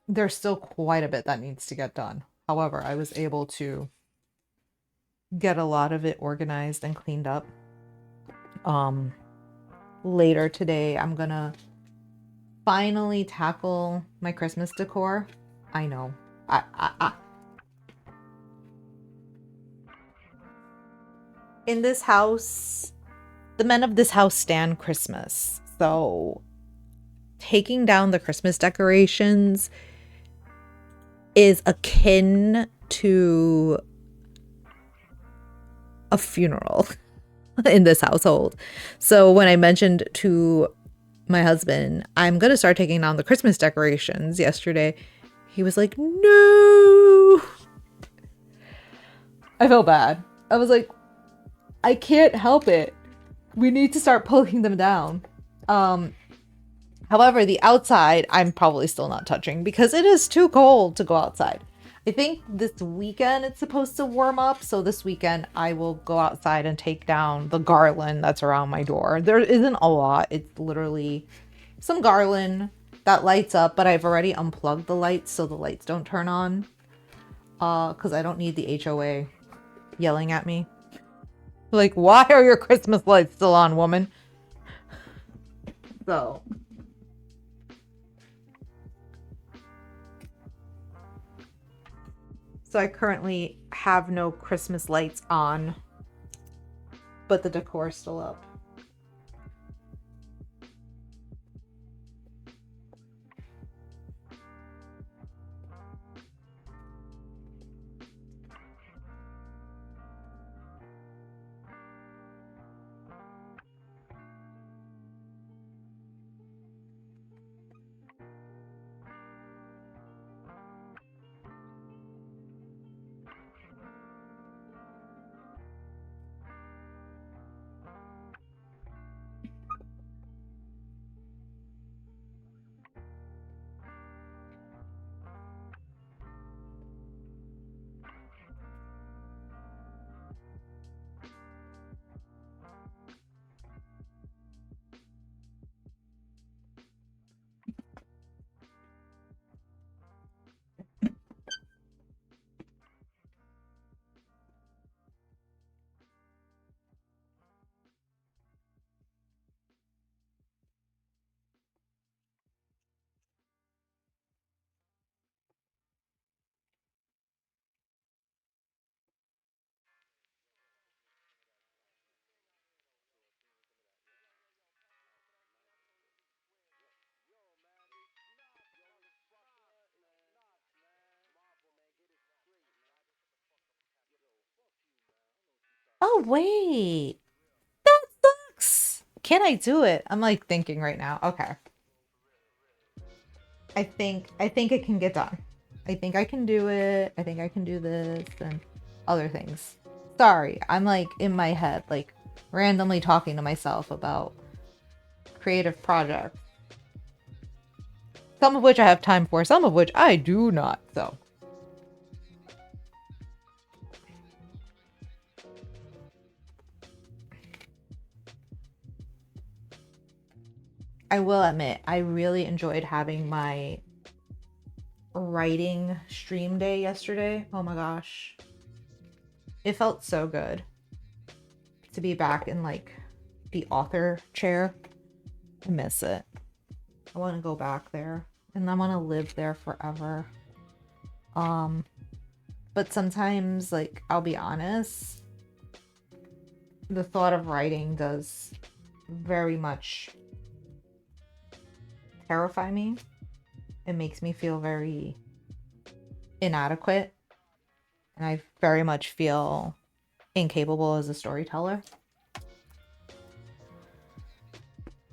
There's still quite a bit that needs to get done. However, I was able to get a lot of it organized and cleaned up. Later today, I'm gonna finally tackle my Christmas decor. I know. In this house, the men of this house stand Christmas. So taking down the Christmas decorations is akin to a funeral. in this household. So when I mentioned to my husband, I'm going to start taking down the Christmas decorations yesterday, he was like, no. I felt bad. I was like, I can't help it. We need to start pulling them down. However, the outside, I'm probably still not touching because it is too cold to go outside. I think this weekend it's supposed to warm up. So this weekend I will go outside and take down the garland that's around my door. There isn't a lot. It's literally some garland that lights up, but I've already unplugged the lights so the lights don't turn on. Because I don't need the HOA yelling at me. Like, why are your Christmas lights still on, woman? So I currently have no Christmas lights on, but the decor is still up. Oh, wait. That sucks. Can I do it? I'm like thinking right now. Okay. I think it can get done. I think I can do it. I think I can do this and other things. Sorry, I'm like in my head, like randomly talking to myself about creative projects. Some of which I have time for, some of which I do not. So I will admit, I really enjoyed having my writing stream day yesterday. Oh my gosh. It felt so good to be back in like the author chair. I miss it. I want to go back there and I want to live there forever. But sometimes, like, I'll be honest, the thought of writing does very much terrify me. It makes me feel very inadequate, and I very much feel incapable as a storyteller.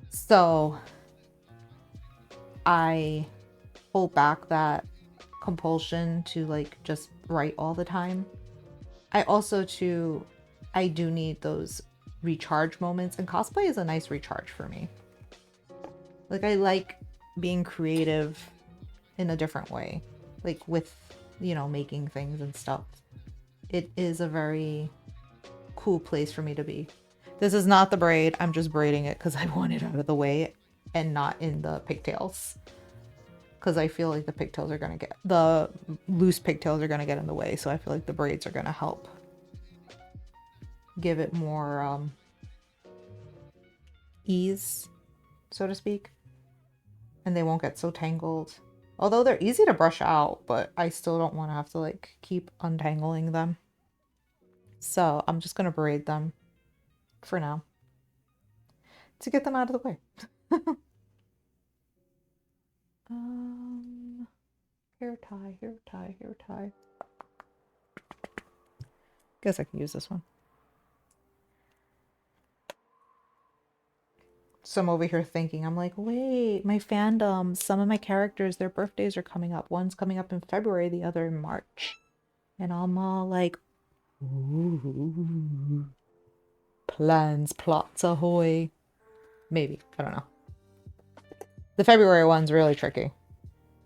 So I hold back that compulsion to like just write all the time. I do need those recharge moments, and cosplay is a nice recharge for me. Like, I like being creative in a different way, like with, making things and stuff. It is a very cool place for me to be. This is not the braid. I'm just braiding it because I want it out of the way and not in the pigtails. Because I feel like the loose pigtails are going to get in the way. So I feel like the braids are going to help give it more ease, so to speak. And they won't get so tangled. Although they're easy to brush out, but I still don't want to have to like keep untangling them. So I'm just going to braid them for now to get them out of the way. Hair tie, hair tie, hair tie. Guess I can use this one. So I'm over here thinking, I'm like, wait, my fandom, some of my characters, their birthdays are coming up. One's coming up in February, the other in March. And I'm all like, ooh, plans, plots ahoy. Maybe. I don't know. The February one's really tricky.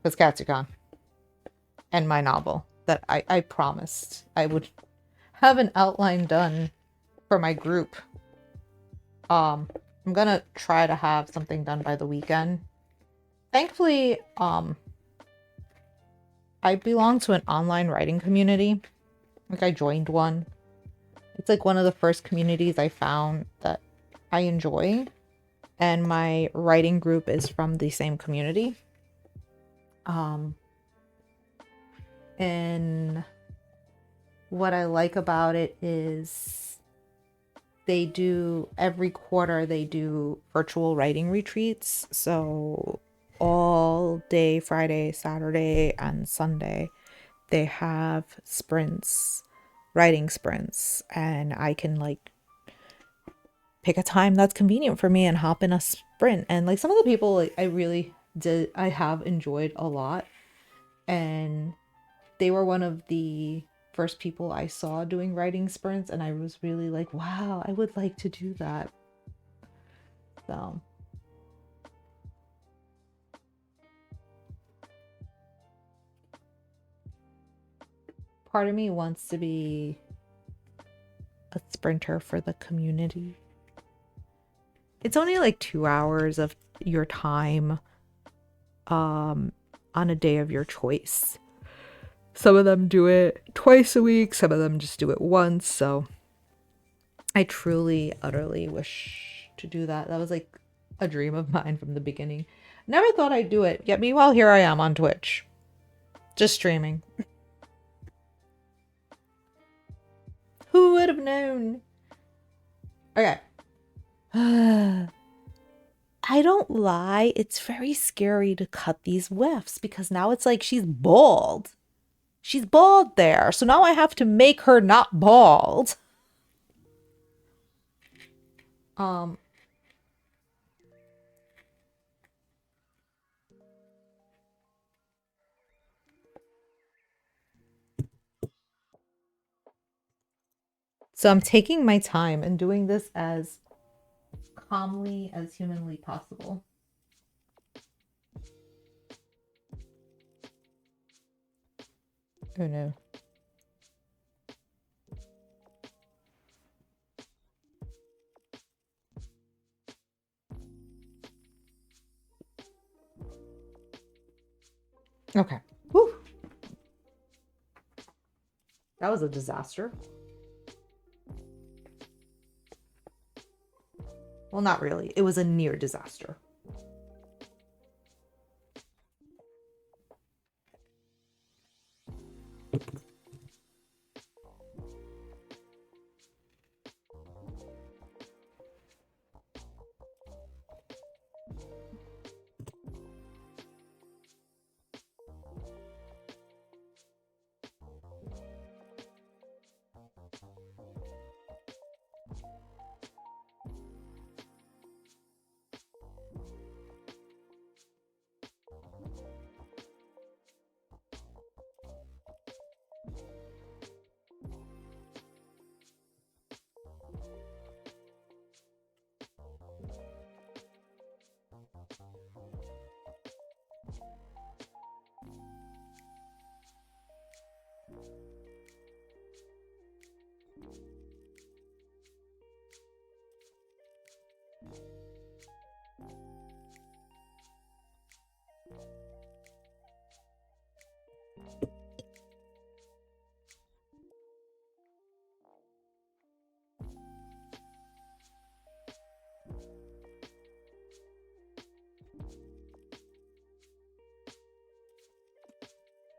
Because Katsucon. And my novel that I promised I would have an outline done for my group. I'm gonna try to have something done by the weekend. Thankfully, I belong to an online writing community. Like, I joined one. It's like one of the first communities I found that I enjoy. And my writing group is from the same community. And what I like about it is they do, every quarter, they do virtual writing retreats. So all day, Friday, Saturday, and Sunday, they have sprints, writing sprints, and I can like pick a time that's convenient for me and hop in a sprint. And like some of the people like, I have enjoyed a lot, and they were one of the first people I saw doing writing sprints, and I was really like, wow, I would like to do that. So part of me wants to be a sprinter for the community. It's only like 2 hours of your time on a day of your choice. Some of them do it twice a week, some of them just do it once. So I truly, utterly wish to do that. That was like a dream of mine from the beginning. Never thought I'd do it. Yet meanwhile, here I am on Twitch. Just streaming. Who would have known? Okay. I don't lie. It's very scary to cut these whiffs because now it's like she's bald. She's bald there. So now I have to make her not bald. So I'm taking my time and doing this as calmly as humanly possible. Oh no. Okay. Whew. That was a disaster. Well, not really. It was a near disaster.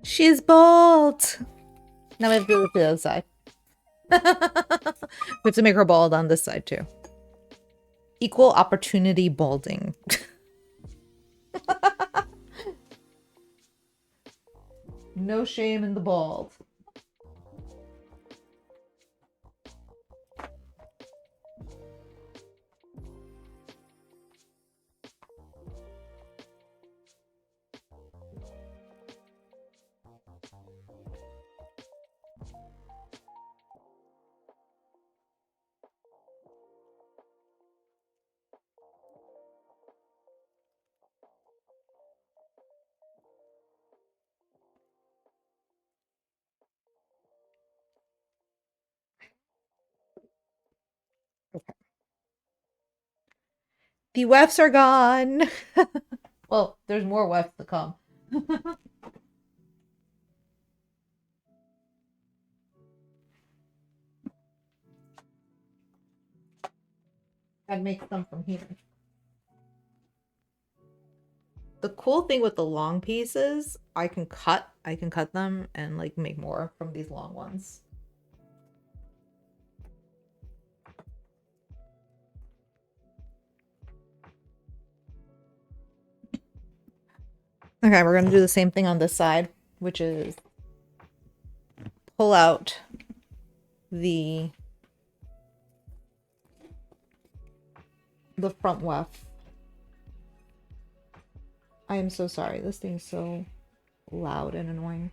She's bald. Now we have to do it to the other side. We have to make her bald on this side too. Equal opportunity balding. No shame in the bald. The wefts are gone. Well, there's more wefts to come. I'd make some from here. The cool thing with the long pieces, I can cut them and like make more from these long ones. Okay, we're gonna do the same thing on this side, which is pull out the front weft. I am so sorry. This thing's so loud and annoying.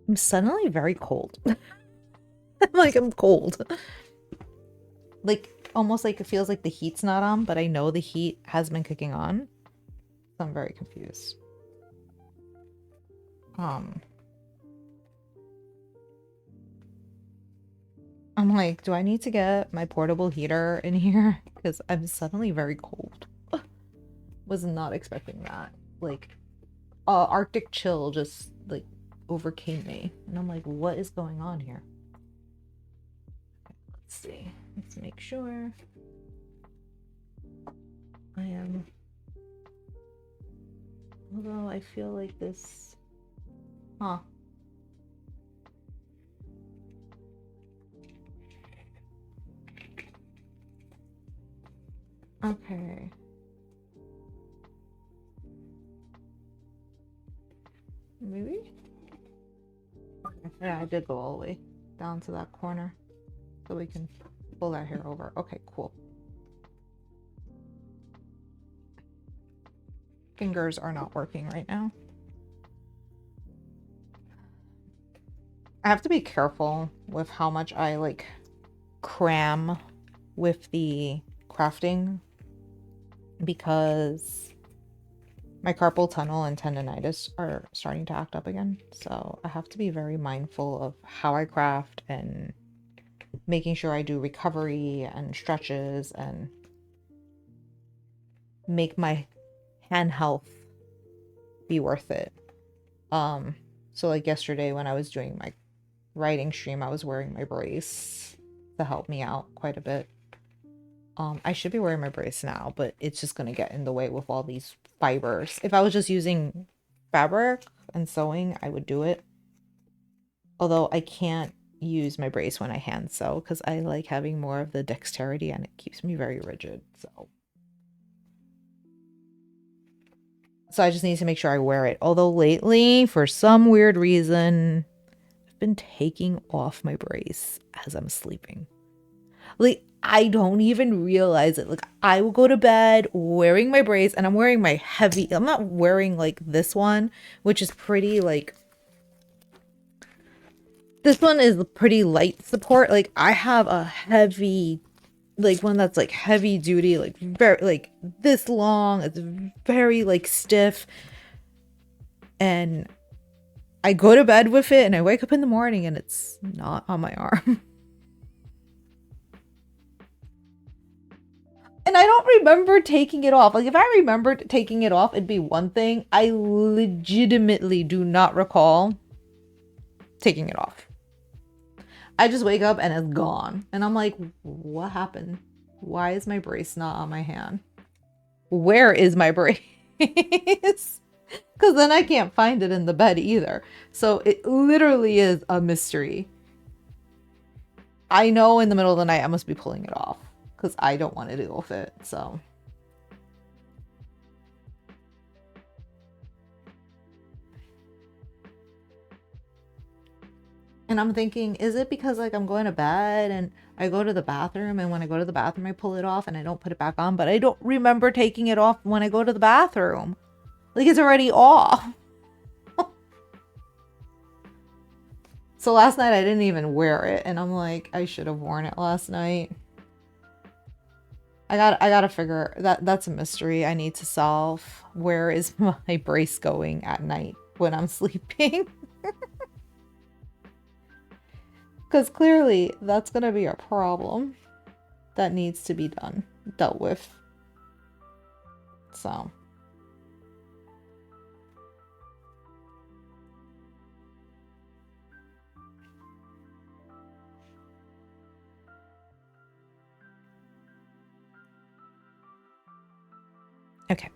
I'm suddenly very cold. Like I'm cold. Like almost like it feels like the heat's not on, but I know the heat has been kicking on. So I'm very confused. I'm like, do I need to get my portable heater in here? Because I'm suddenly very cold. Was not expecting that. Like, Arctic chill just like overcame me. And I'm like, what is going on here? Let's see. Let's make sure. I am. Although I feel like this. Huh. Okay. Maybe? Okay. Yeah, I did go all the way down to that corner. So we can pull that hair over. Okay, cool. Fingers are not working right now. I have to be careful with how much I like cram with the crafting because my carpal tunnel and tendonitis are starting to act up again. So I have to be very mindful of how I craft and making sure I do recovery and stretches and make my hand health be worth it. So like yesterday when I was doing my writing stream, I was wearing my brace to help me out quite a bit. I should be wearing my brace now, but it's just gonna get in the way with all these fibers. If I was just using fabric and sewing, I would do it. Although I can't use my brace when I hand sew because I like having more of the dexterity and it keeps me very rigid. So I just need to make sure I wear it. Although lately, for some weird reason, I've been taking off my brace as I'm sleeping. Like, I don't even realize it. Like, I will go to bed wearing my brace and I'm wearing my heavy, I'm not wearing like this one, which is pretty like, this one is pretty light support. Like, I have a heavy, like one that's like heavy duty, like very, like this long. It's very like stiff. And I go to bed with it and I wake up in the morning and it's not on my arm. And I don't remember taking it off. Like, if I remembered taking it off, it'd be one thing. I legitimately do not recall taking it off. I just wake up and it's gone. And I'm like, what happened? Why is my brace not on my hand? Where is my brace? Because then I can't find it in the bed either. So it literally is a mystery. I know in the middle of the night I must be pulling it off because I don't want to deal with it. So. And I'm thinking, is it because like I'm going to bed and I go to the bathroom and when I go to the bathroom I pull it off and I don't put it back on, but I don't remember taking it off when I go to the bathroom. Like it's already off. So last night I didn't even wear it and I'm like, I should have worn it last night. I gotta figure that's a mystery I need to solve. Where is my brace going at night when I'm sleeping? Because clearly that's gonna be a problem that needs to be dealt with. So. Okay.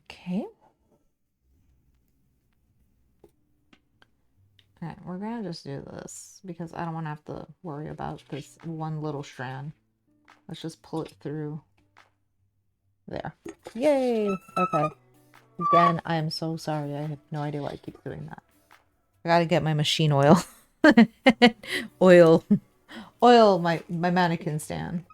Okay. Alright, we're gonna just do this because I don't want to have to worry about this one little strand. Let's just pull it through. There. Yay! Okay. Again, I am so sorry. I have no idea why I keep doing that. I gotta get my machine oil. Oil my mannequin stand.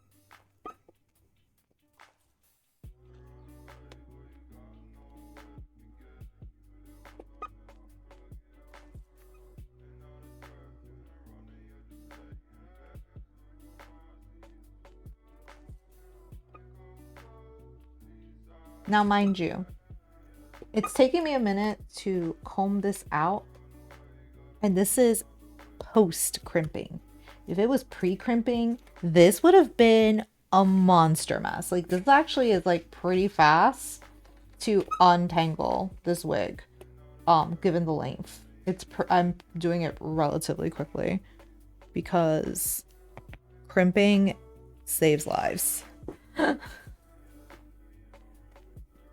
Now, mind you, it's taking me a minute to comb this out. And this is post crimping. If it was pre-crimping, this would have been a monster mess. Like this actually is like pretty fast to untangle this wig, given the length. I'm doing it relatively quickly because crimping saves lives.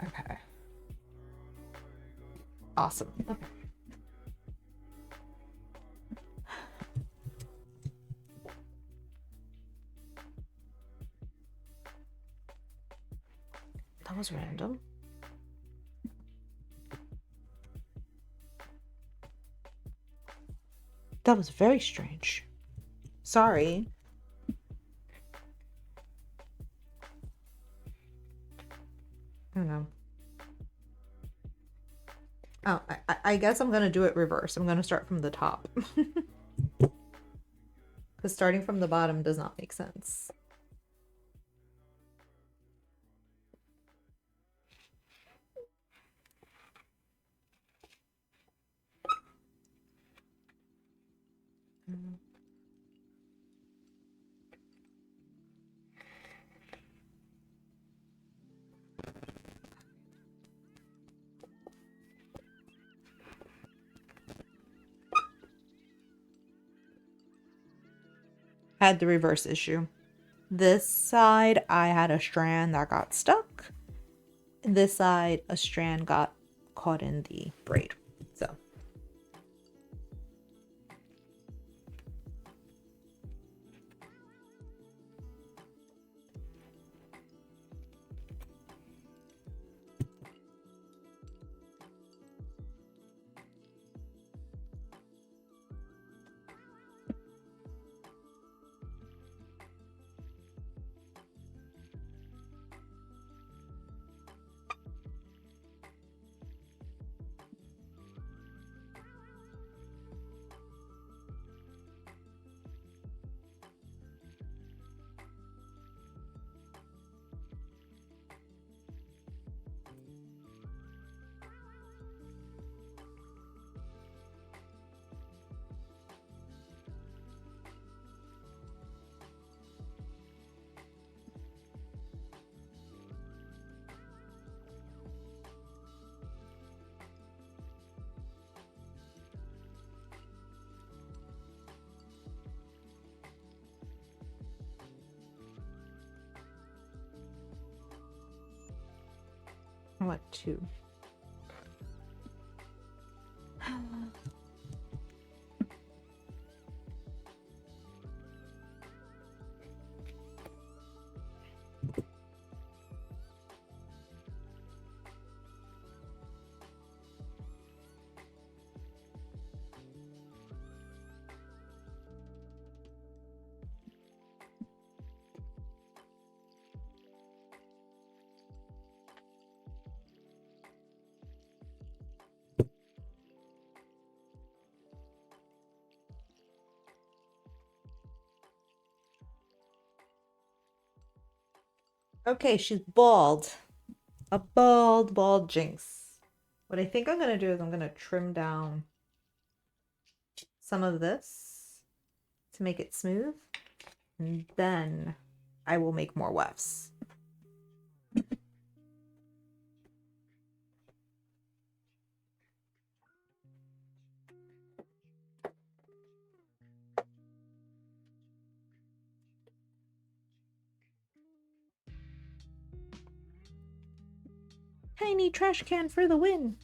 Okay. Awesome. Okay. That was random. That was very strange. Sorry. I don't know. Oh, I guess I'm gonna do it reverse. I'm gonna start from the top. Because starting from the bottom does not make sense. Had the reverse issue. This side, I had a strand that got stuck. This side, a strand got caught in the braid. So. I want two. Okay, she's bald. A bald Jinx. What I think I'm gonna do is I'm gonna trim down some of this to make it smooth, and then I will make more wefts. Tiny trash can for the win.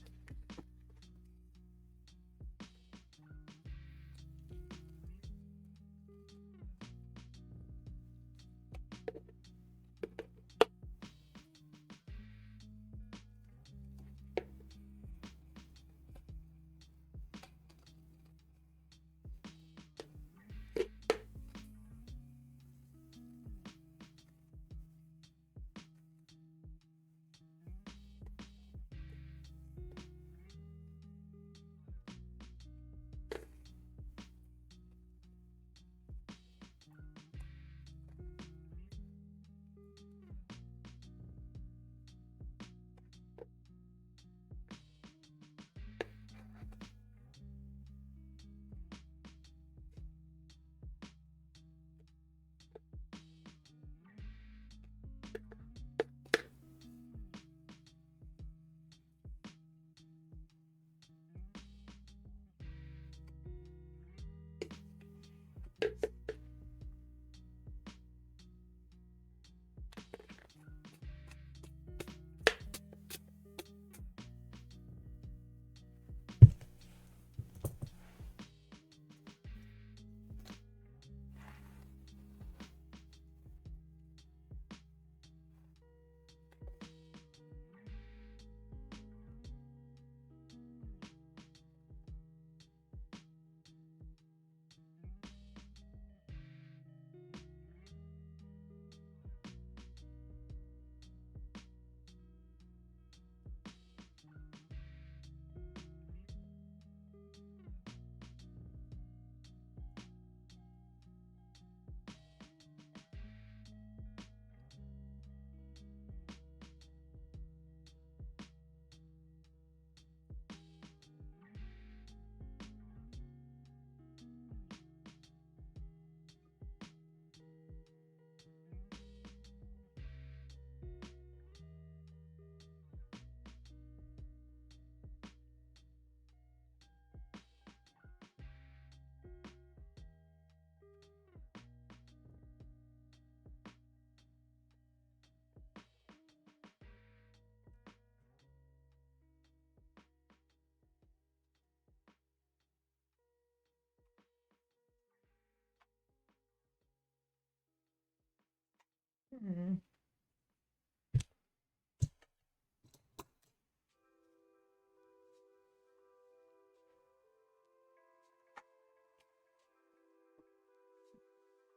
Hmm.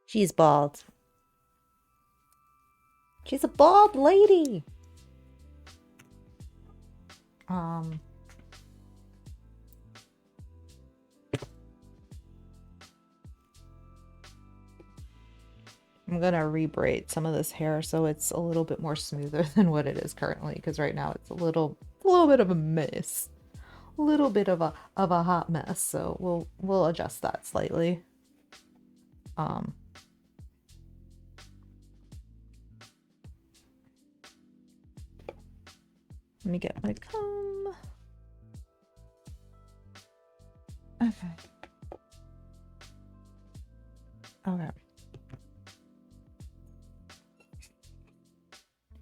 She's bald. She's a bald lady. Um, I'm gonna rebraid some of this hair so it's a little bit more smoother than what it is currently, because right now it's a little bit of a mess. A little bit of a hot mess, so we'll adjust that slightly. Um, Let me get my comb. Okay. Okay.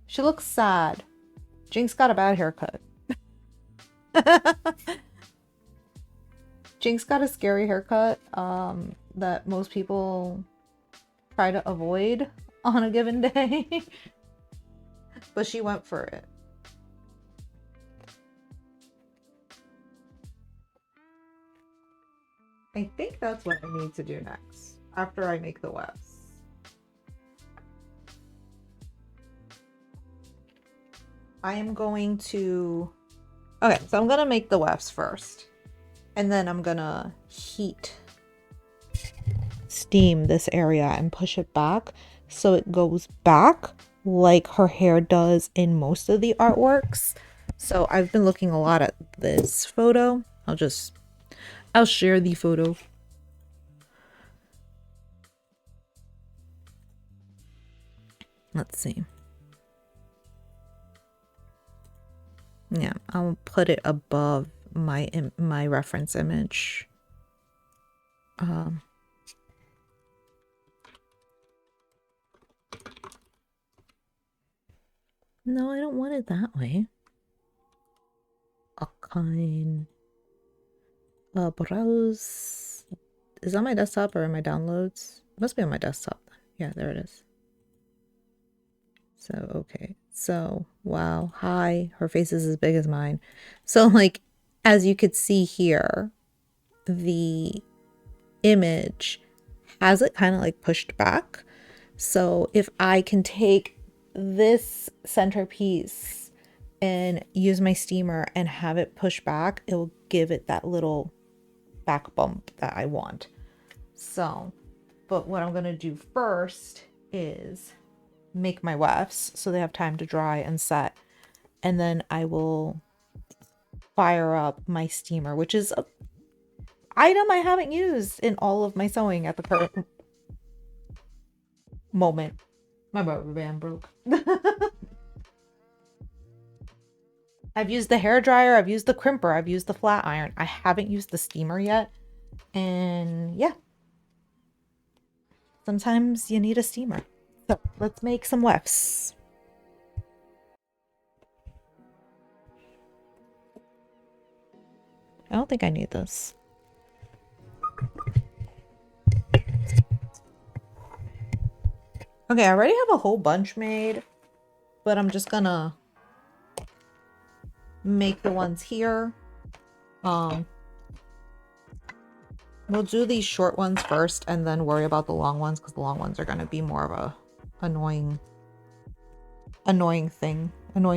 She looks sad. Jinx got a bad haircut. Jinx got a scary haircut that most people try to avoid on a given day. But she went for it. I think that's what I need to do next after I make the wefts. I am going to... Okay, so I'm gonna make the wefts first. And then I'm gonna steam this area and push it back so it goes back like her hair does in most of the artworks. So I've been looking a lot at this photo. I'll share the photo. Let's see. Yeah, I'll put it above my reference image. No, I don't want it that way. Arcane. Browse. Is that my desktop or in my downloads? It must be on my desktop. Yeah, there it is. So, okay. So, wow. Hi. Her face is as big as mine. So, like, as you could see here, the image has it kind of like pushed back. So, if I can take this centerpiece and use my steamer and have it push back, it will give it that little back bump that I want. So, but what I'm going to do first is make my wefts so they have time to dry and set. And then I will fire up my steamer, which is an item I haven't used in all of my sewing at the current moment. My rubber band broke. I've used the hair dryer, I've used the crimper, I've used the flat iron. I haven't used the steamer yet. And yeah, sometimes you need a steamer. So let's make some wefts. I don't think I need this. Okay, I already have a whole bunch made, but I'm just gonna make the ones here. We'll do these short ones first and then worry about the long ones, because the long ones are gonna be more of a annoying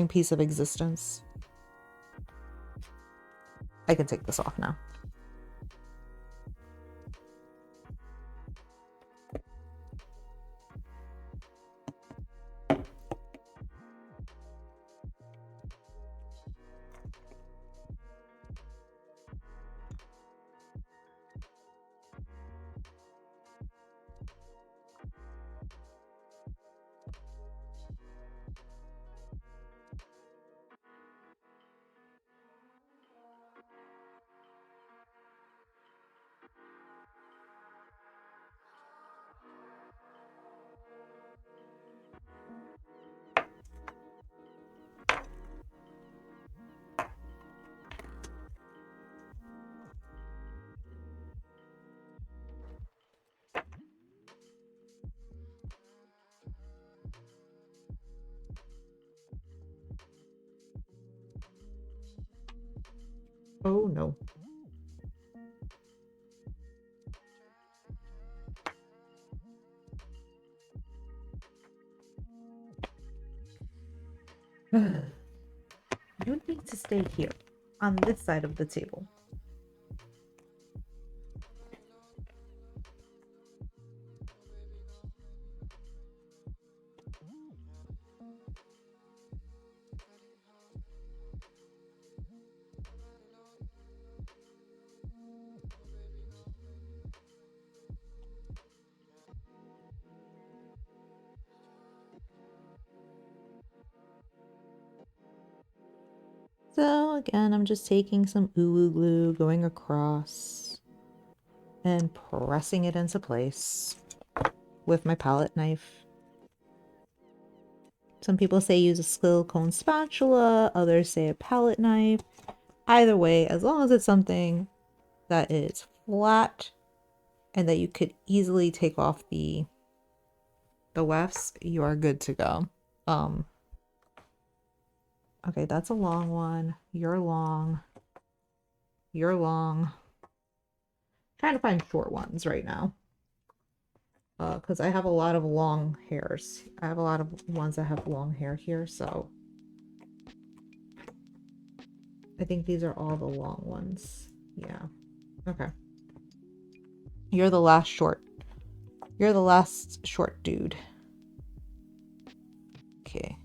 piece of existence. I can take this off now. Oh no. You need to stay here on this side of the table. So again, I'm just taking some uwu glue, going across and pressing it into place with my palette knife. Some people say use a silicone spatula, others say a palette knife. Either way, as long as it's something that is flat and that you could easily take off the wefts, you are good to go. Okay, that's a long one. You're long. You're long. Trying to find short ones right now. Because I have a lot of long hairs. I have a lot of ones that have long hair here, so I think these are all the long ones. Yeah. Okay. You're the last short. You're the last short dude. Okay.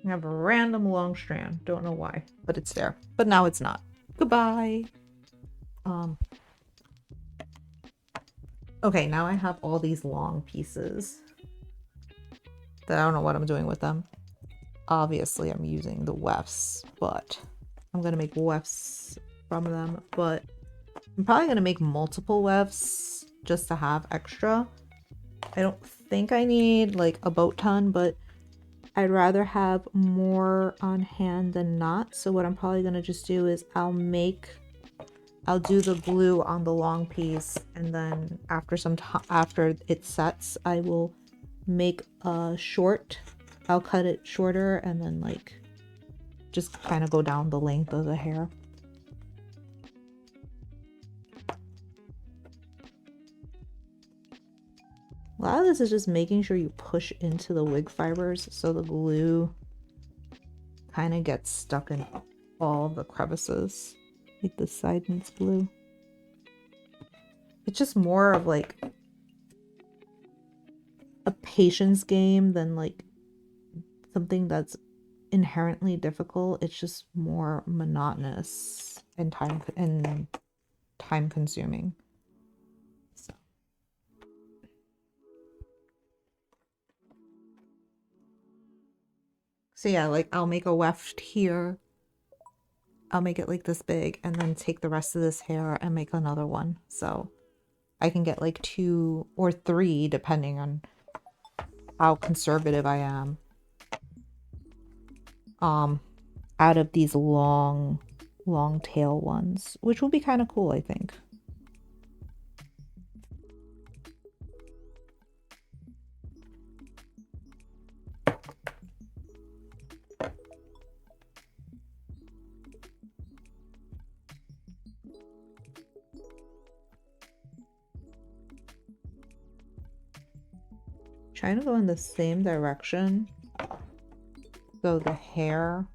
I have a random long strand. Don't know why, but it's there. But now it's not. Goodbye. Okay, now I have all these long pieces that I don't know what I'm doing with them. Obviously, I'm using the wefts, but I'm gonna make wefts from them. But I'm probably gonna make multiple wefts just to have extra. I don't think I need like a boat ton, but I'd rather have more on hand than not. So what I'm probably gonna just do is I'll do the glue on the long piece, and then after after it sets, I will make a short. I'll cut it shorter and then like just kind of go down the length of the hair. A lot of this is just making sure you push into the wig fibers so the glue kind of gets stuck in all the crevices. Like this side needs glue. It's just more of like a patience game than like something that's inherently difficult. It's just more monotonous and time consuming. So yeah, like I'll make a weft here. I'll make it like this big and then take the rest of this hair and make another one. So I can get like 2 or 3 depending on how conservative I am. Out of these long tail ones, which will be kind of cool, I think. Trying to go in the same direction so the hair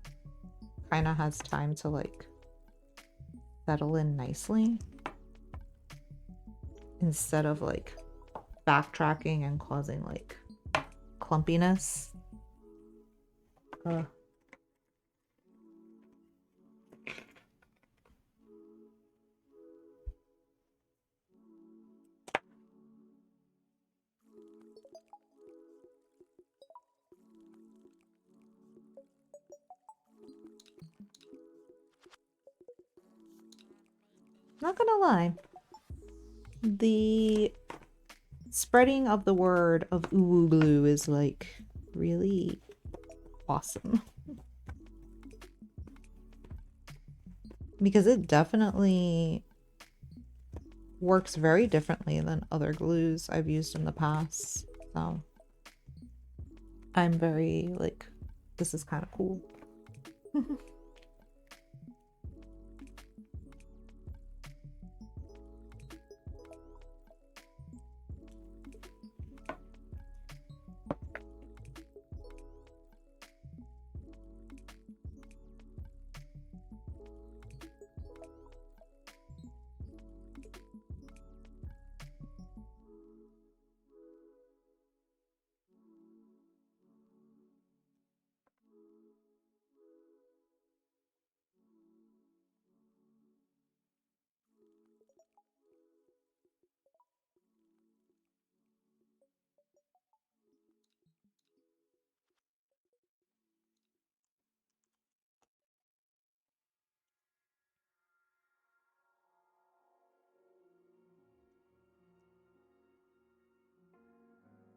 kind of has time to like settle in nicely instead of like backtracking and causing like clumpiness. Not gonna lie, the spreading of the word of uwu blue is like really awesome. Because it definitely works very differently than other glues I've used in the past. So I'm very like, this is kind of cool.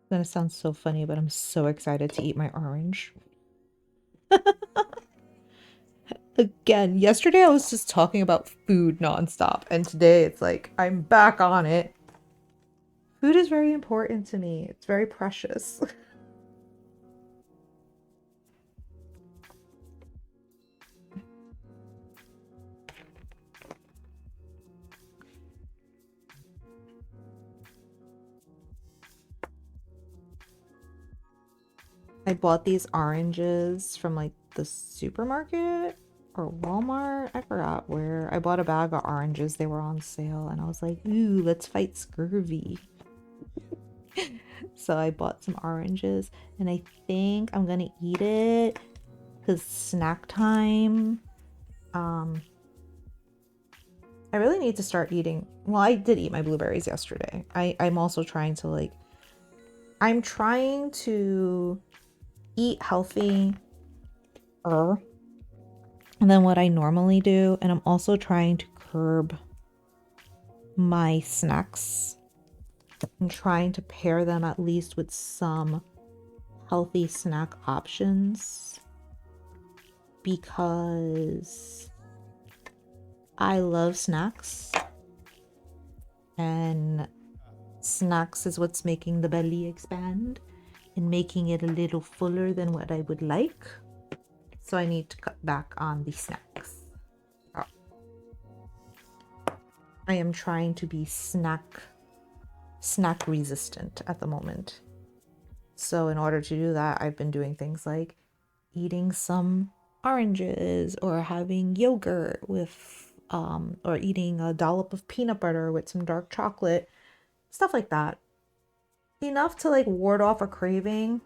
Gonna sound so funny, but I'm so excited to eat my orange. Again, yesterday I was just talking about food nonstop, and today it's like I'm back on it. Food is very important to me. It's very precious. I bought these oranges from like the supermarket or Walmart. I forgot where. I bought a bag of oranges. They were on sale and I was like, ooh, let's fight scurvy. So I bought some oranges and I think I'm gonna eat it because snack time. I really need to start eating. Well, I did eat my blueberries yesterday. I'm also trying to like, I'm trying to eat healthy and then what I normally do, and I'm also trying to curb my snacks. I'm trying to pair them at least with some healthy snack options because I love snacks and snacks is what's making the belly expand and making it a little fuller than what I would like. So I need to cut back on the snacks. Oh. I am trying to be snack resistant at the moment. So in order to do that, I've been doing things like eating some oranges or having yogurt with or eating a dollop of peanut butter with some dark chocolate, stuff like that. Enough to like ward off a craving,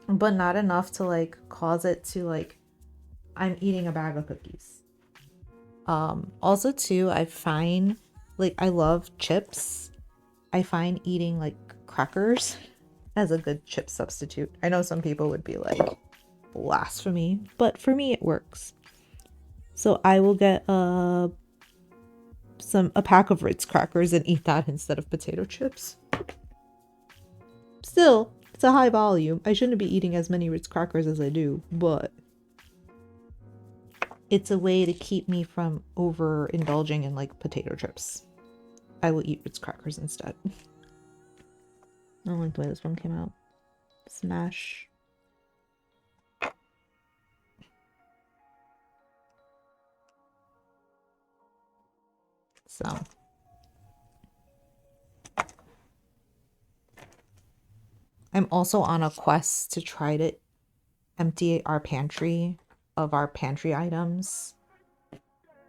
but not enough to like cause it to like I'm eating a bag of cookies. Also too, I find like I love chips. I find eating like crackers as a good chip substitute. I know some people would be like blasphemy, but for me it works. So I will get a pack of Ritz crackers and eat that instead of potato chips. Still, it's a high volume. I shouldn't be eating as many Ritz crackers as I do, but it's a way to keep me from overindulging in like potato chips. I will eat Ritz crackers instead. I don't like the way this one came out. Smash. So I'm also on a quest to try to empty our pantry of our pantry items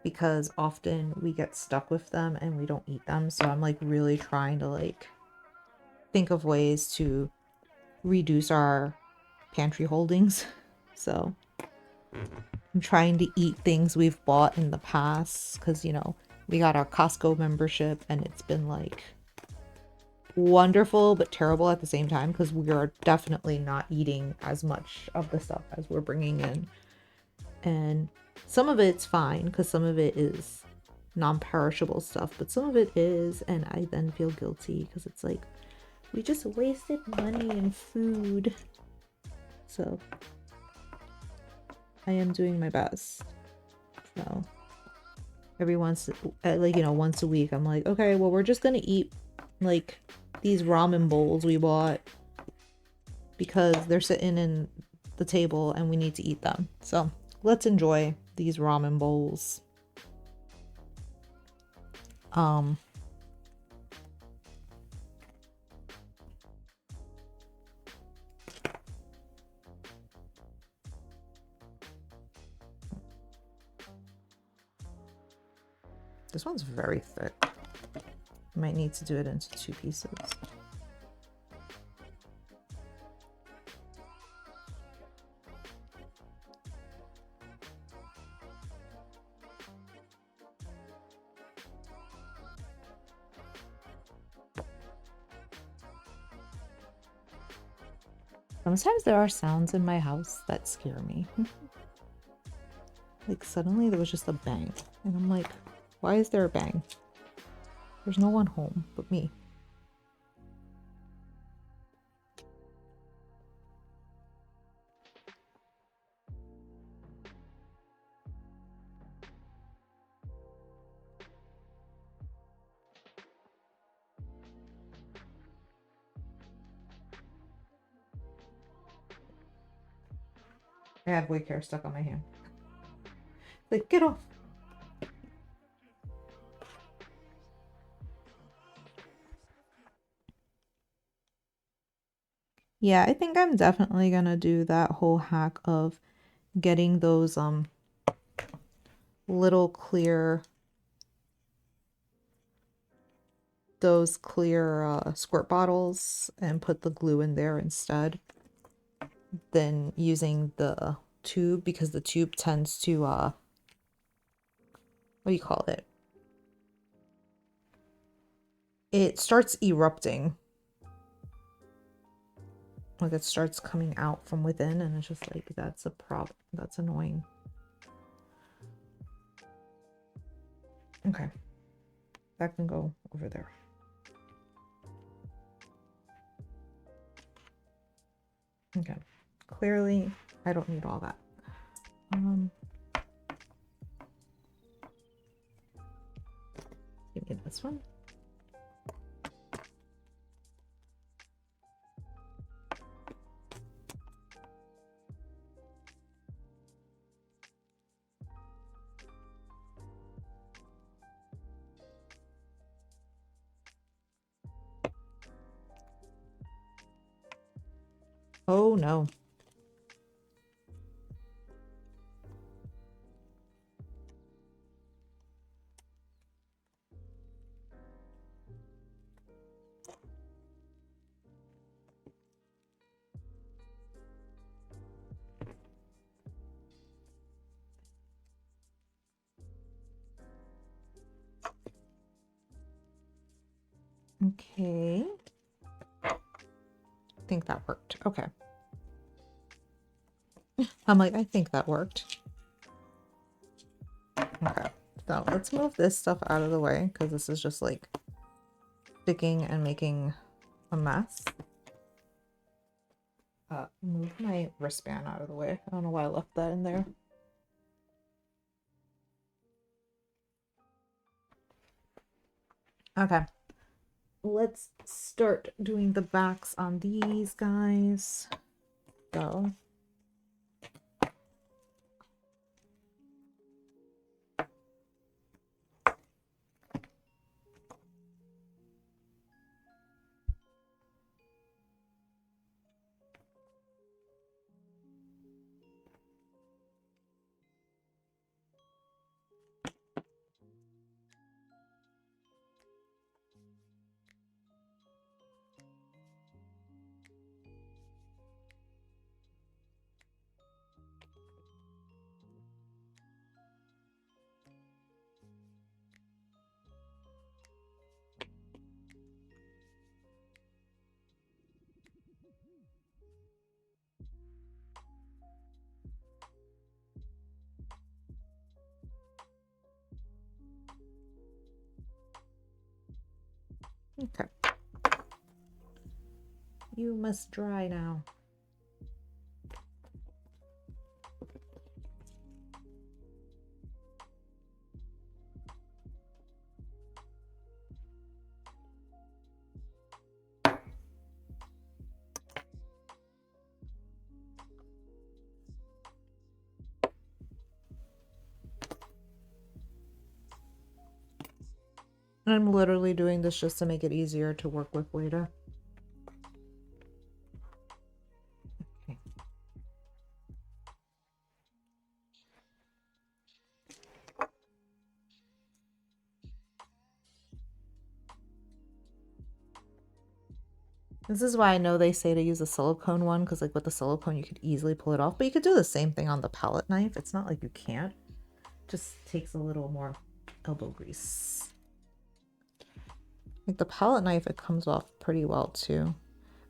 because often we get stuck with them and we don't eat them. So I'm like really trying to like think of ways to reduce our pantry holdings. So I'm trying to eat things we've bought in the past because, you know, we got our Costco membership and it's been like wonderful but terrible at the same time because we are definitely not eating as much of the stuff as we're bringing in. And some of it's fine because some of it is non-perishable stuff, but some of it is, and I then feel guilty because it's like we just wasted money and food. So I am doing my best. So every once, like, you know, once a week, I'm like, okay, well, we're just gonna eat like these ramen bowls we bought because they're sitting in the table and we need to eat them. So let's enjoy these ramen bowls. This one's very thick. I might need to do it into 2 pieces. Sometimes there are sounds in my house that scare me. Like suddenly there was just a bang. And I'm like, why is there a bang? There's no one home but me. I have wig hair stuck on my hand. Like, get off. Yeah, I think I'm definitely gonna do that whole hack of getting those little clear squirt bottles and put the glue in there instead than using the tube, because the tube tends to what do you call it? It starts erupting. Like it starts coming out from within and it's just like that's a problem. That's annoying. Okay. That can go over there. Okay. Clearly, I don't need all that. Give me this one. Oh no. Okay. I think that worked. Okay. I'm like, I think that worked. Okay. So let's move this stuff out of the way because this is just like sticking and making a mess. Move my wristband out of the way. I don't know why I left that in there. Okay. Let's start doing the backs on these guys. So Okay. You must dry now. I'm literally doing this just to make it easier to work with later. Okay. This is why I know they say to use a silicone one, because like with the silicone you could easily pull it off, but you could do the same thing on the palette knife. It's not like you can't. It just takes a little more elbow grease. Like the palette knife, it comes off pretty well too.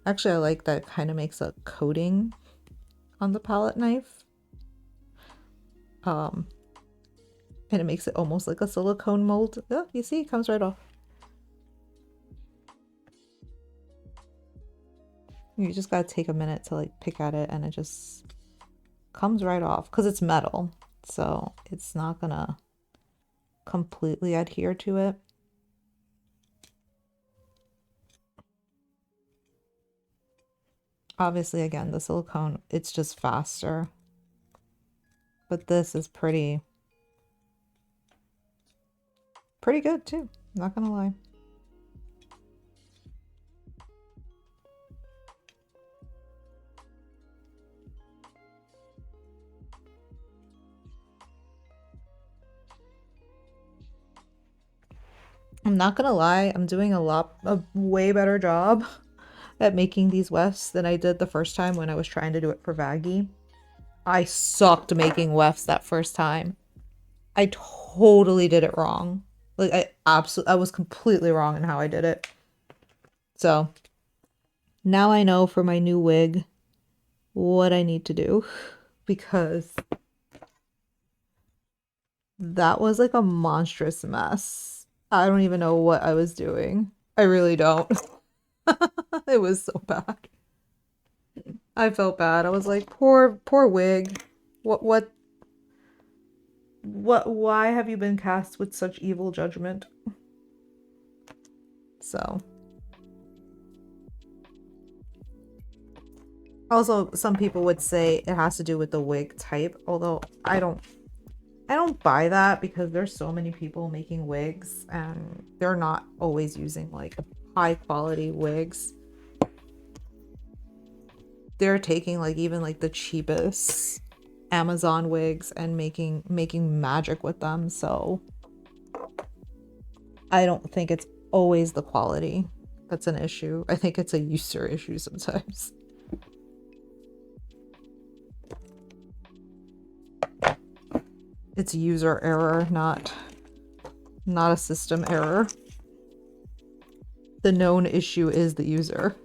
Actually, I like that it kind of makes a coating on the palette knife. And it makes it almost like a silicone mold. Oh, you see, it comes right off. You just gotta take a minute to like pick at it, and it just comes right off because it's metal, so it's not gonna completely adhere to it. Obviously, again, the silicone, it's just faster, but this is pretty good too, not gonna lie. I'm not gonna lie, I'm doing a way better job at making these wefts than I did the first time when I was trying to do it for Vaggie. I sucked making wefts that first time. I totally did it wrong. Like I was completely wrong in how I did it. So now I know for my new wig what I need to do, because that was like a monstrous mess. I don't even know what I was doing. I really don't. It was so bad. I felt bad. I was like, poor wig. What why have you been cast with such evil judgment? So also some people would say it has to do with the wig type, although I don't buy that, because there's so many people making wigs and they're not always using like high quality wigs. They're taking like even like the cheapest Amazon wigs and making magic with them. So I don't think it's always the quality that's an issue. I think it's a user issue sometimes. It's user error, not a system error. The known issue is the user,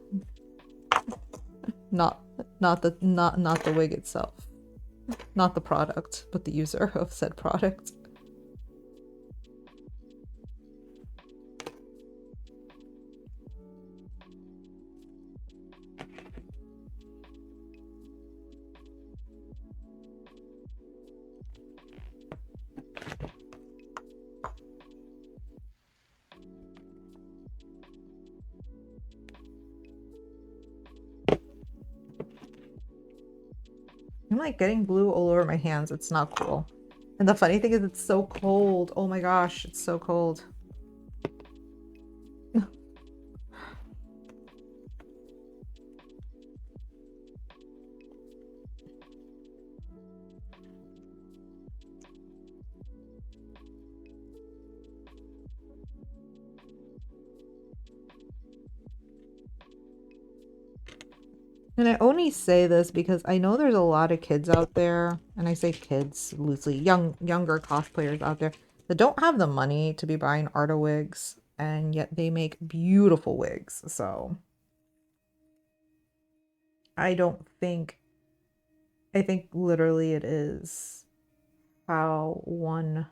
not the wig itself, not the product, but the user of said product. I'm like getting glue all over my hands. It's not cool. And the funny thing is it's so cold. Oh my gosh, it's so cold. And I only say this because I know there's a lot of kids out there, and I say kids loosely, younger cosplayers out there that don't have the money to be buying Arta wigs, and yet they make beautiful wigs. So I don't think, I think literally it is how one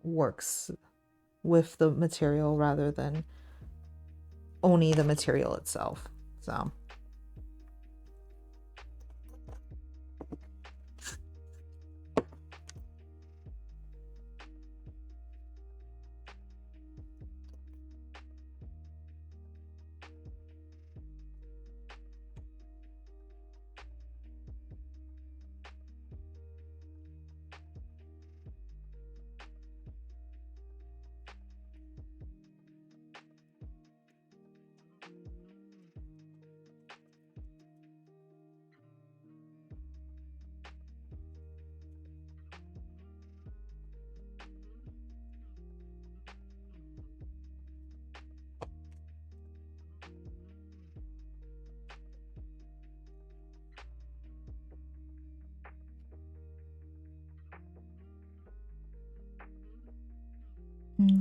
works with the material rather than only the material itself. So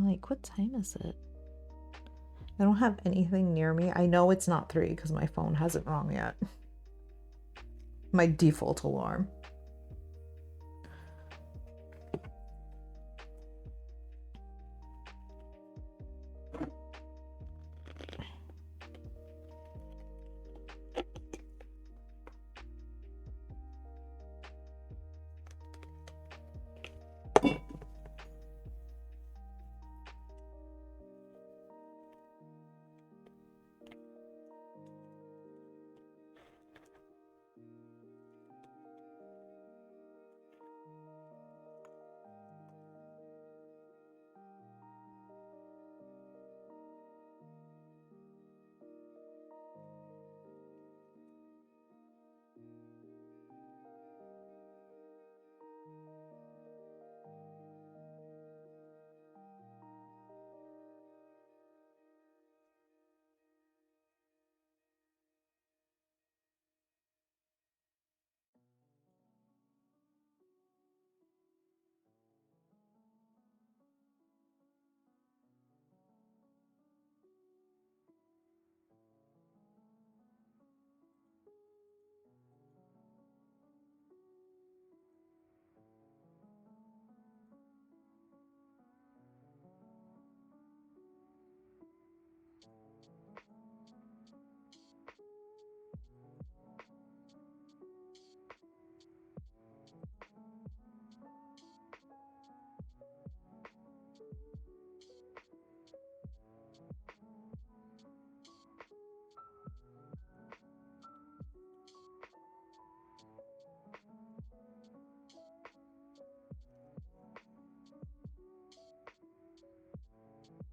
like, what time is it? I don't have anything near me. I know it's not 3 because my phone hasn't rung yet. My default alarm.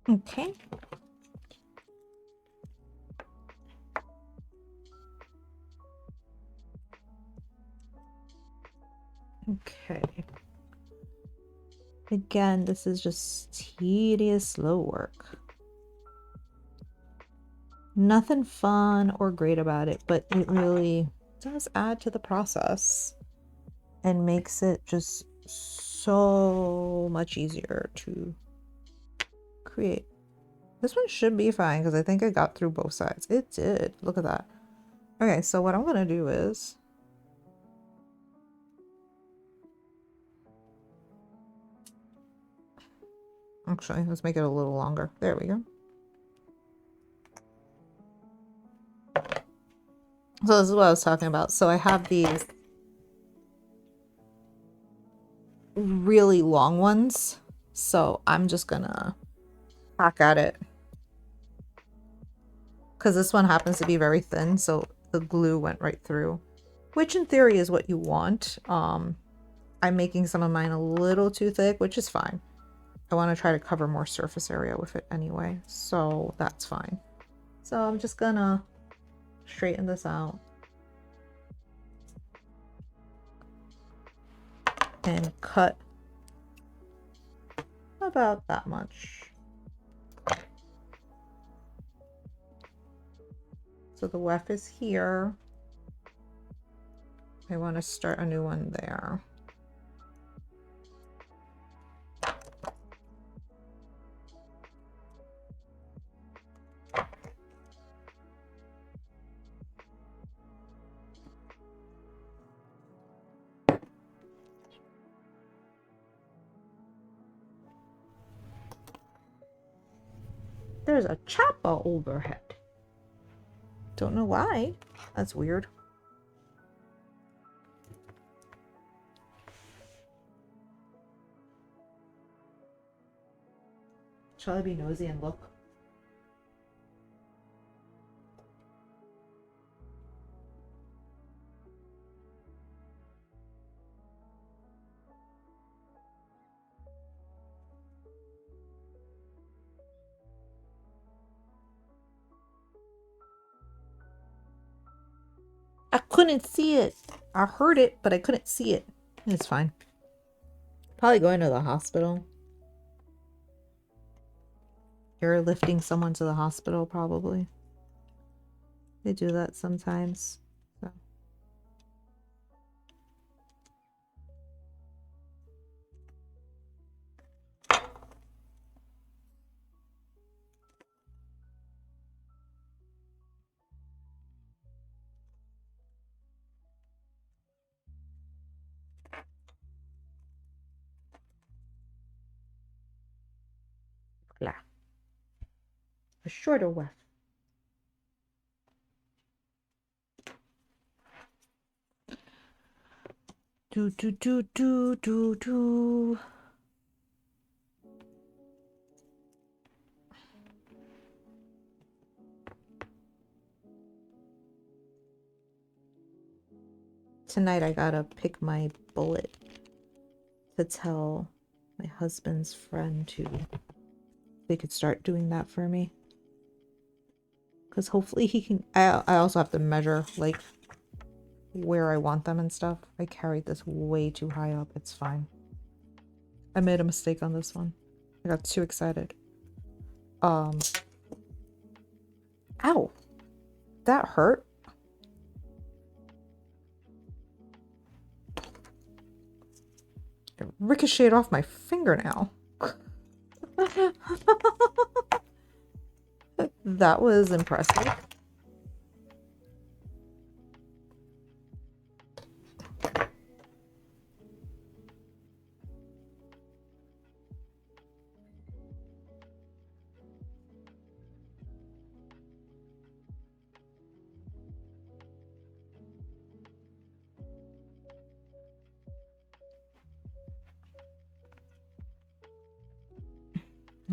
Okay. Okay. Again, this is just tedious, slow work. Nothing fun or great about it, but it really does add to the process and makes it just so much easier to create. This one should be fine because I think I got through both sides. It did. Look at that. Okay, so what I'm going to do is... Actually, let's make it a little longer. There we go. So this is what I was talking about. So I have these really long ones. So I'm just gonna hack at it. Because this one happens to be very thin, so the glue went right through. Which in theory is what you want. I'm making some of mine a little too thick, which is fine. I want to try to cover more surface area with it anyway, so that's fine. So I'm just gonna straighten this out. And cut about that much. So the weft is here. I want to start a new one there. There's a chopper overhead. Don't know why. That's weird. Shall I be nosy and look? I couldn't see it. I heard it, but I couldn't see it. It's fine. Probably going to the hospital. Airlifting someone to the hospital, probably. They do that sometimes. So. Blah. A shorter whiff. Do do do do do do. Tonight I gotta pick my bullet to tell my husband's friend to they could start doing that for me. Because hopefully he can. I also have to measure like where I want them and stuff. I carried this way too high up. It's fine. I made a mistake on this one. I got too excited. Ow. That hurt. It ricocheted off my fingernail. That was impressive.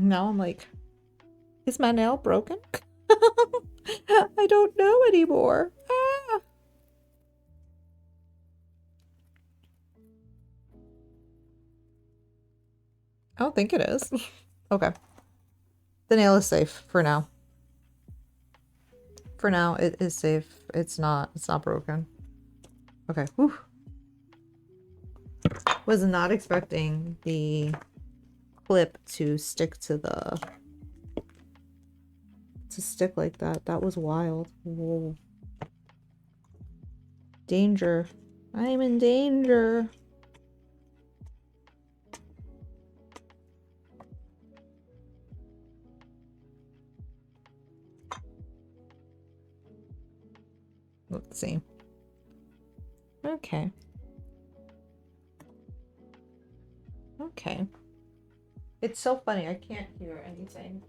Now I'm like, is my nail broken? I don't know anymore. Ah. I don't think it is. Okay. The nail is safe for now. For now, it is safe. It's not broken. Okay. Whew. Was not expecting the clip to stick like that. That was wild. Whoa. Danger. I'm in danger. Let's see. Okay. Okay. It's so funny. I can't hear anything.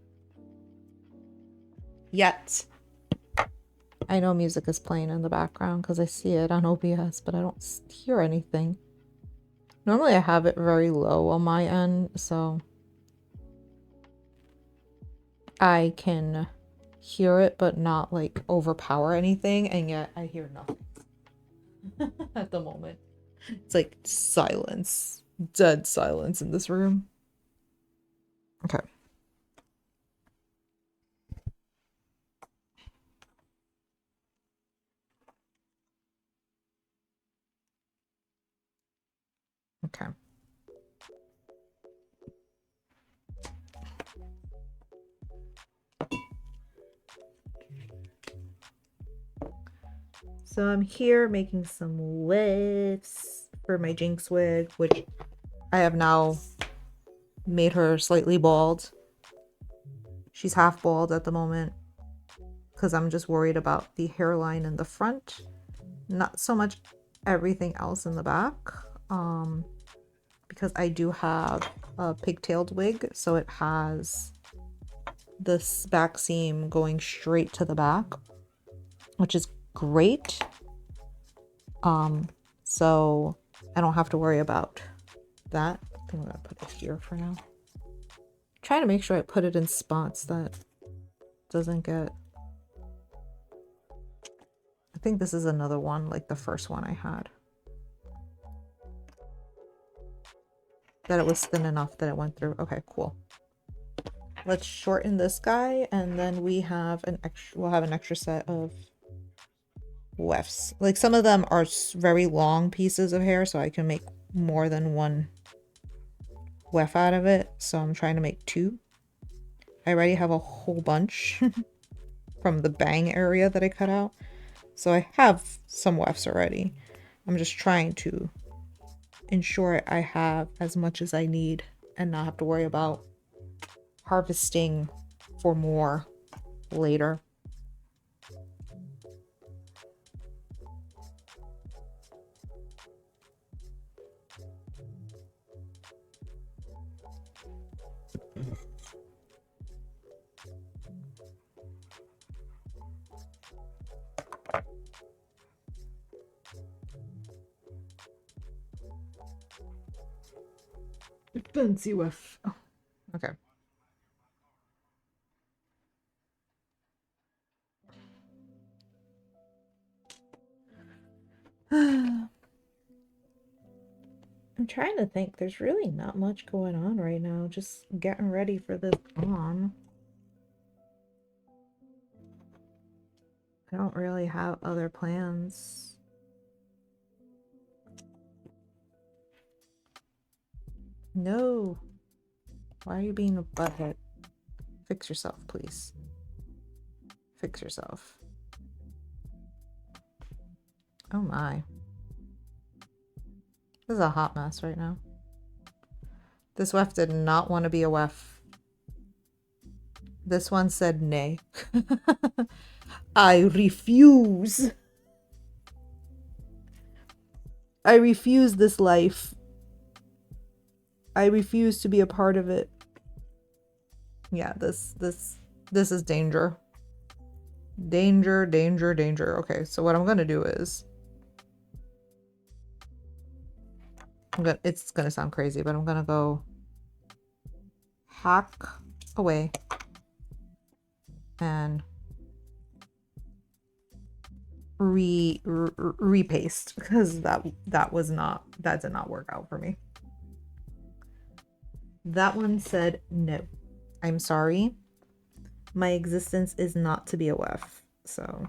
Yet. I know music is playing in the background because I see it on OBS, but I don't hear anything. Normally I have it very low on my end, so I can hear it but not like overpower anything, and yet I hear nothing at the moment. It's like silence, dead silence in this room. Okay. Okay. So I'm here making some wigs for my Jinx wig, which I have now made her slightly bald. She's half bald at the moment because I'm just worried about the hairline in the front, not so much everything else in the back. Because I do have a pigtailed wig, so it has this back seam going straight to the back, which is great. So I don't have to worry about that. I think I'm gonna put it here for now. Try to make sure I put it in spots that doesn't get... I think this is another one, like the first one I had. That it was thin enough that it went through. Okay, cool. Let's shorten this guy, and then we have an extra, we'll have an extra set of wefts. Like some of them are very long pieces of hair, so I can make more than one weft out of it. So I'm trying to make two. I already have a whole bunch from the bang area that I cut out. So I have some wefts already. I'm just trying to ensure I have as much as I need and not have to worry about harvesting for more later. Fancy weft. Oh, okay. I'm trying to think. There's really not much going on right now. Just getting ready for this on. I don't really have other plans. No. Why are you being a butthead? Fix yourself, please. Fix yourself. Oh my. This is a hot mess right now. This weft did not want to be a weft. This one said nay. I refuse. I refuse this life. I refuse to be a part of it. Yeah, this is danger. Danger, danger, danger. Okay, so what I'm gonna do is it's gonna sound crazy, but I'm gonna go hack away and repaste, because that did not work out for me. That one said no. I'm sorry. My existence is not to be a wef, so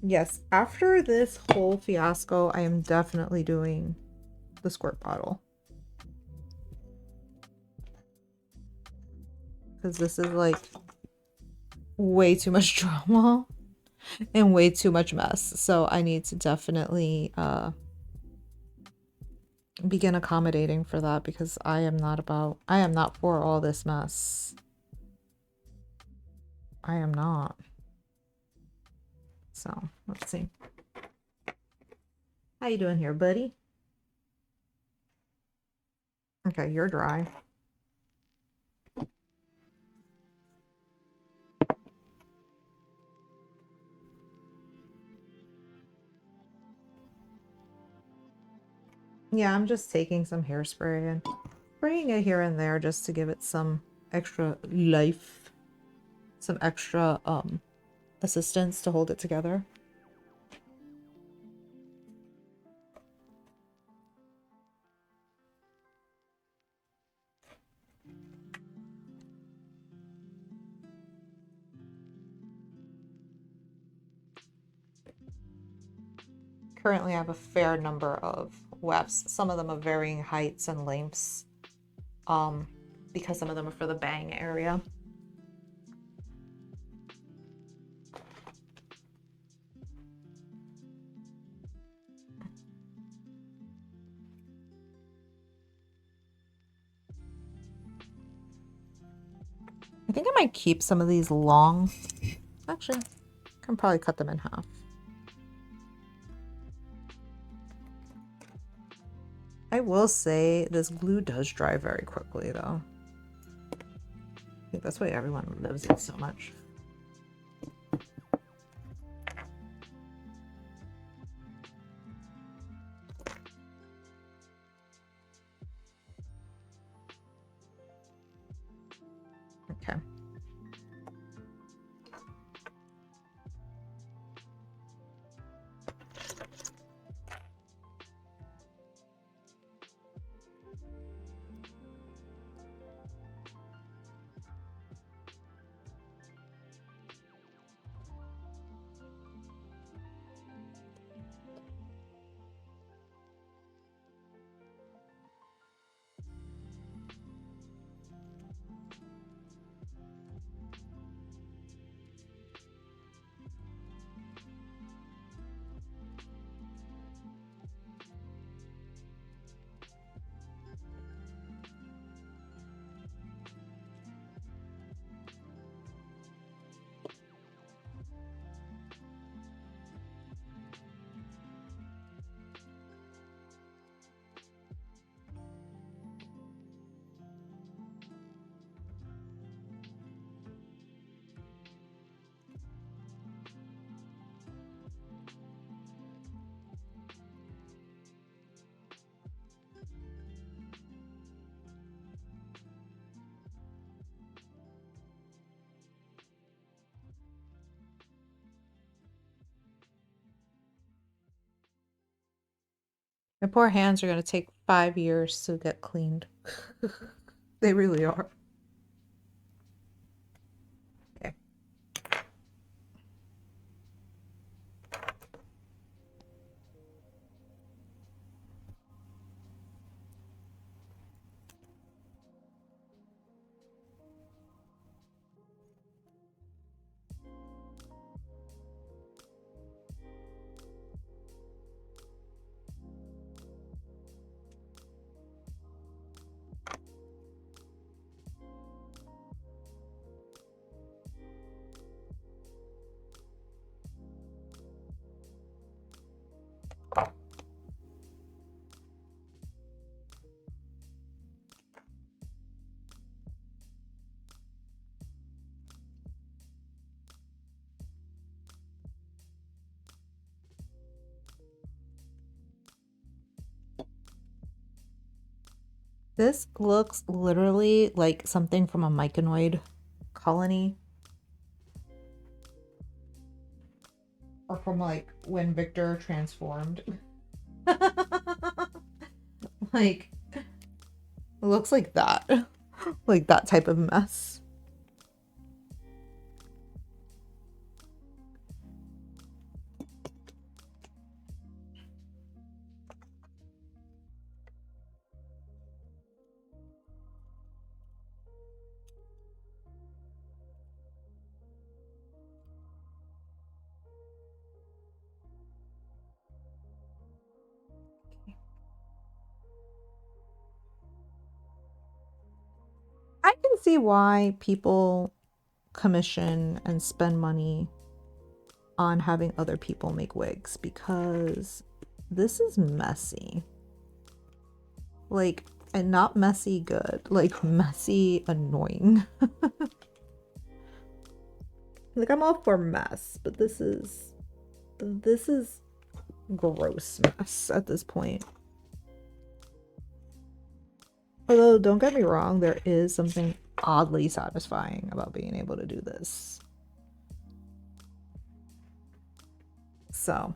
yes, after this whole fiasco, I am definitely doing the squirt bottle. Because this is like way too much drama and way too much mess. So I need to definitely begin accommodating for that, because I am not for all this mess. I am not. So let's see. How you doing here, buddy? Okay, you're dry. Yeah, I'm just taking some hairspray and spraying it here and there just to give it some extra life, some extra assistance to hold it together. Currently I have a fair number of wefts, some of them of varying heights and lengths, because some of them are for the bang area. I think I might keep some of these long. Actually, I can probably cut them in half. will say this glue does dry very quickly though. I think that's why everyone loves it so much. Okay. My poor hands are going to take 5 years to get cleaned. They really are. Okay. This looks literally like something from a myconoid colony. Or from like when Victor transformed. Like, it looks like that. Like that type of mess. I can see why people commission and spend money on having other people make wigs, because this is messy. Like, and not messy good, like messy annoying. Like, I'm all for mess, but this is gross mess at this point. Although, don't get me wrong, there is something oddly satisfying about being able to do this. So,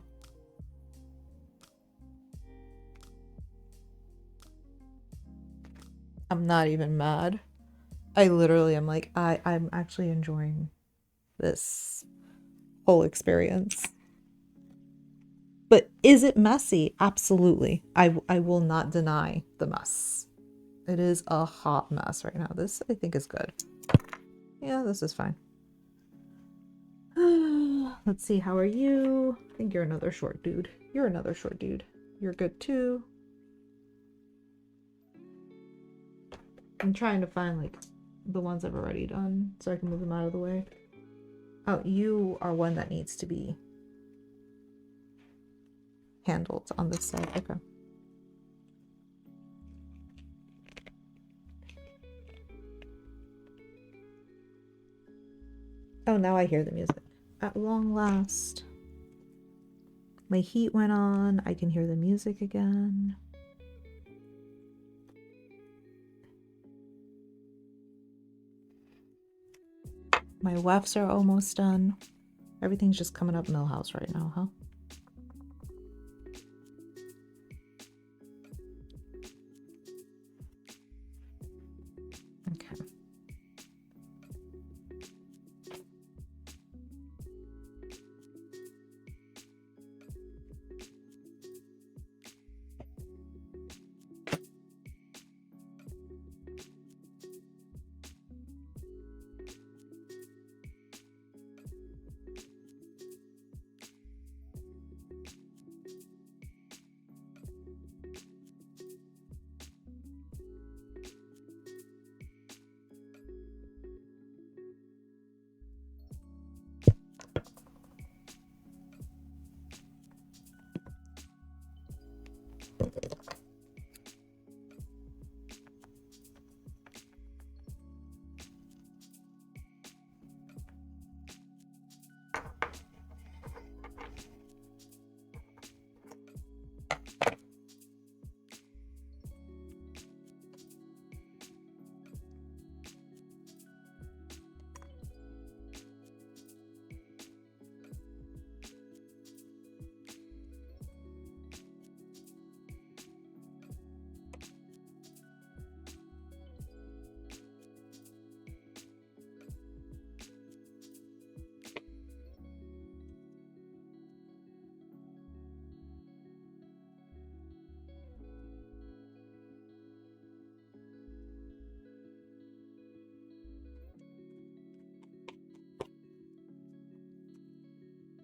I'm not even mad. I literally am like, I'm actually enjoying this whole experience. But is it messy? Absolutely. I will not deny the mess. It is a hot mess right now. This, I think, is good. Yeah, this is fine. Let's see, how are you? I think you're another short dude. You're another short dude. You're good too. I'm trying to find like the ones I've already done so I can move them out of the way. Oh, you are one that needs to be handled on this side. Okay. Oh, now I hear the music. At long last. My heat went on. I can hear the music again. My wefts are almost done. Everything's just coming up Millhouse right now, huh? Okay.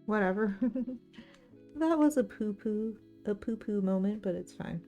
Whatever. That was a poo-poo moment, but it's fine.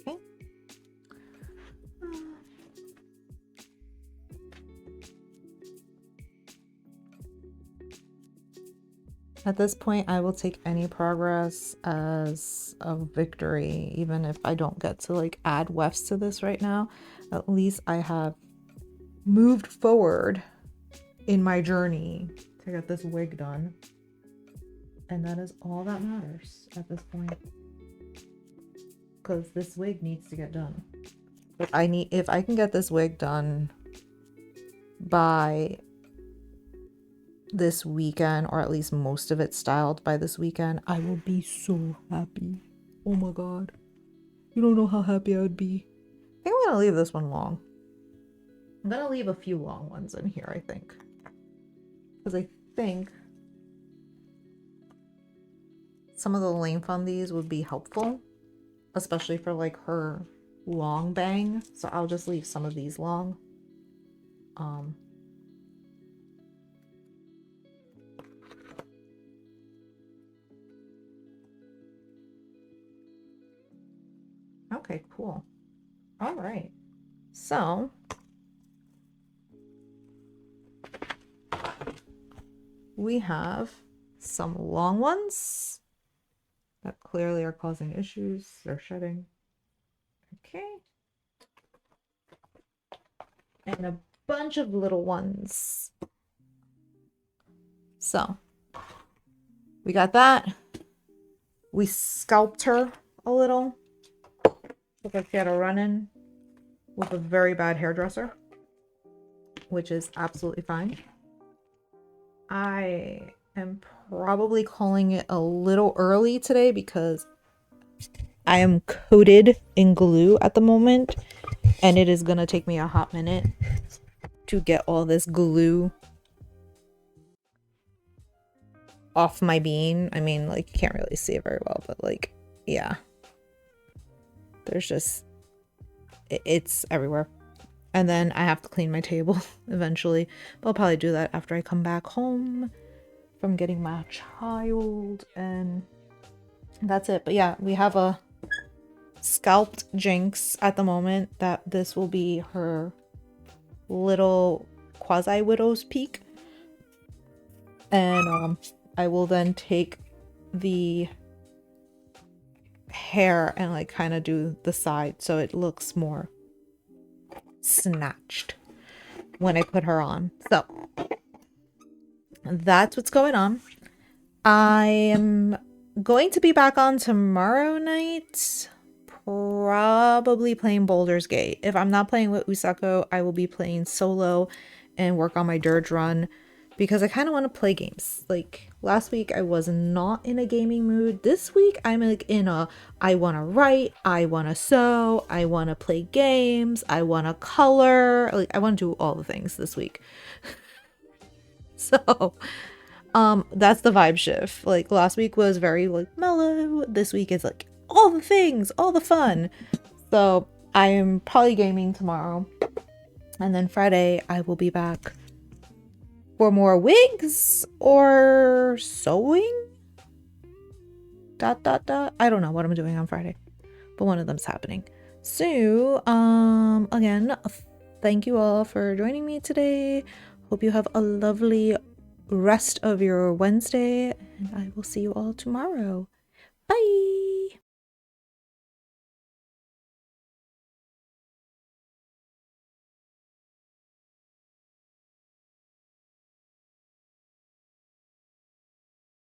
Okay. At this point, I will take any progress as a victory, even if I don't get to like add wefts to this right now. At least I have moved forward in my journey to get this wig done. And that is all that matters at this point. Because this wig needs to get done. But if I can get this wig done by this weekend, or at least most of it styled by this weekend, I will be so happy. Oh my god. You don't know how happy I would be. I think I'm gonna leave this one long. I'm gonna leave a few long ones in here, I think. Because I think some of the length on these would be helpful. Especially for like her long bang. So I'll just leave some of these long. Okay, cool. All right. So we have some long ones that clearly are causing issues. They're shedding. Okay. And a bunch of little ones. So we got that. We scalped her a little. Looked like she had a run-in with a very bad hairdresser, which is absolutely fine. I I'm probably calling it a little early today because I am coated in glue at the moment, and it is gonna take me a hot minute to get all this glue off my bean. I mean, like, you can't really see it very well, but like, yeah. There's just, it's everywhere. And then I have to clean my table eventually, but I'll probably do that after I come back home from getting my child, and that's it. But yeah, we have a scalped Jinx at the moment that this will be her little quasi widow's peak, and I will then take the hair and like kind of do the side so it looks more snatched when I put her on. So that's what's going on. I am going to be back on tomorrow night, probably playing Baldur's Gate. If I'm not playing with Usako, I will be playing solo and work on my dirge run because I kind of want to play games. Like last week I was not in a gaming mood. This week I'm like in a, I want to write, I want to sew, I want to play games, I want to color. Like I want to do all the things this week. So that's the vibe shift. Like last week was very like mellow. This week is like all the things, all the fun. So I am probably gaming tomorrow, and then Friday I will be back for more wigs or sewing. ... I don't know what I'm doing on Friday, but one of them's happening. So again, thank you all for joining me today. Hope you have a lovely rest of your Wednesday, and I will see you all tomorrow. Bye.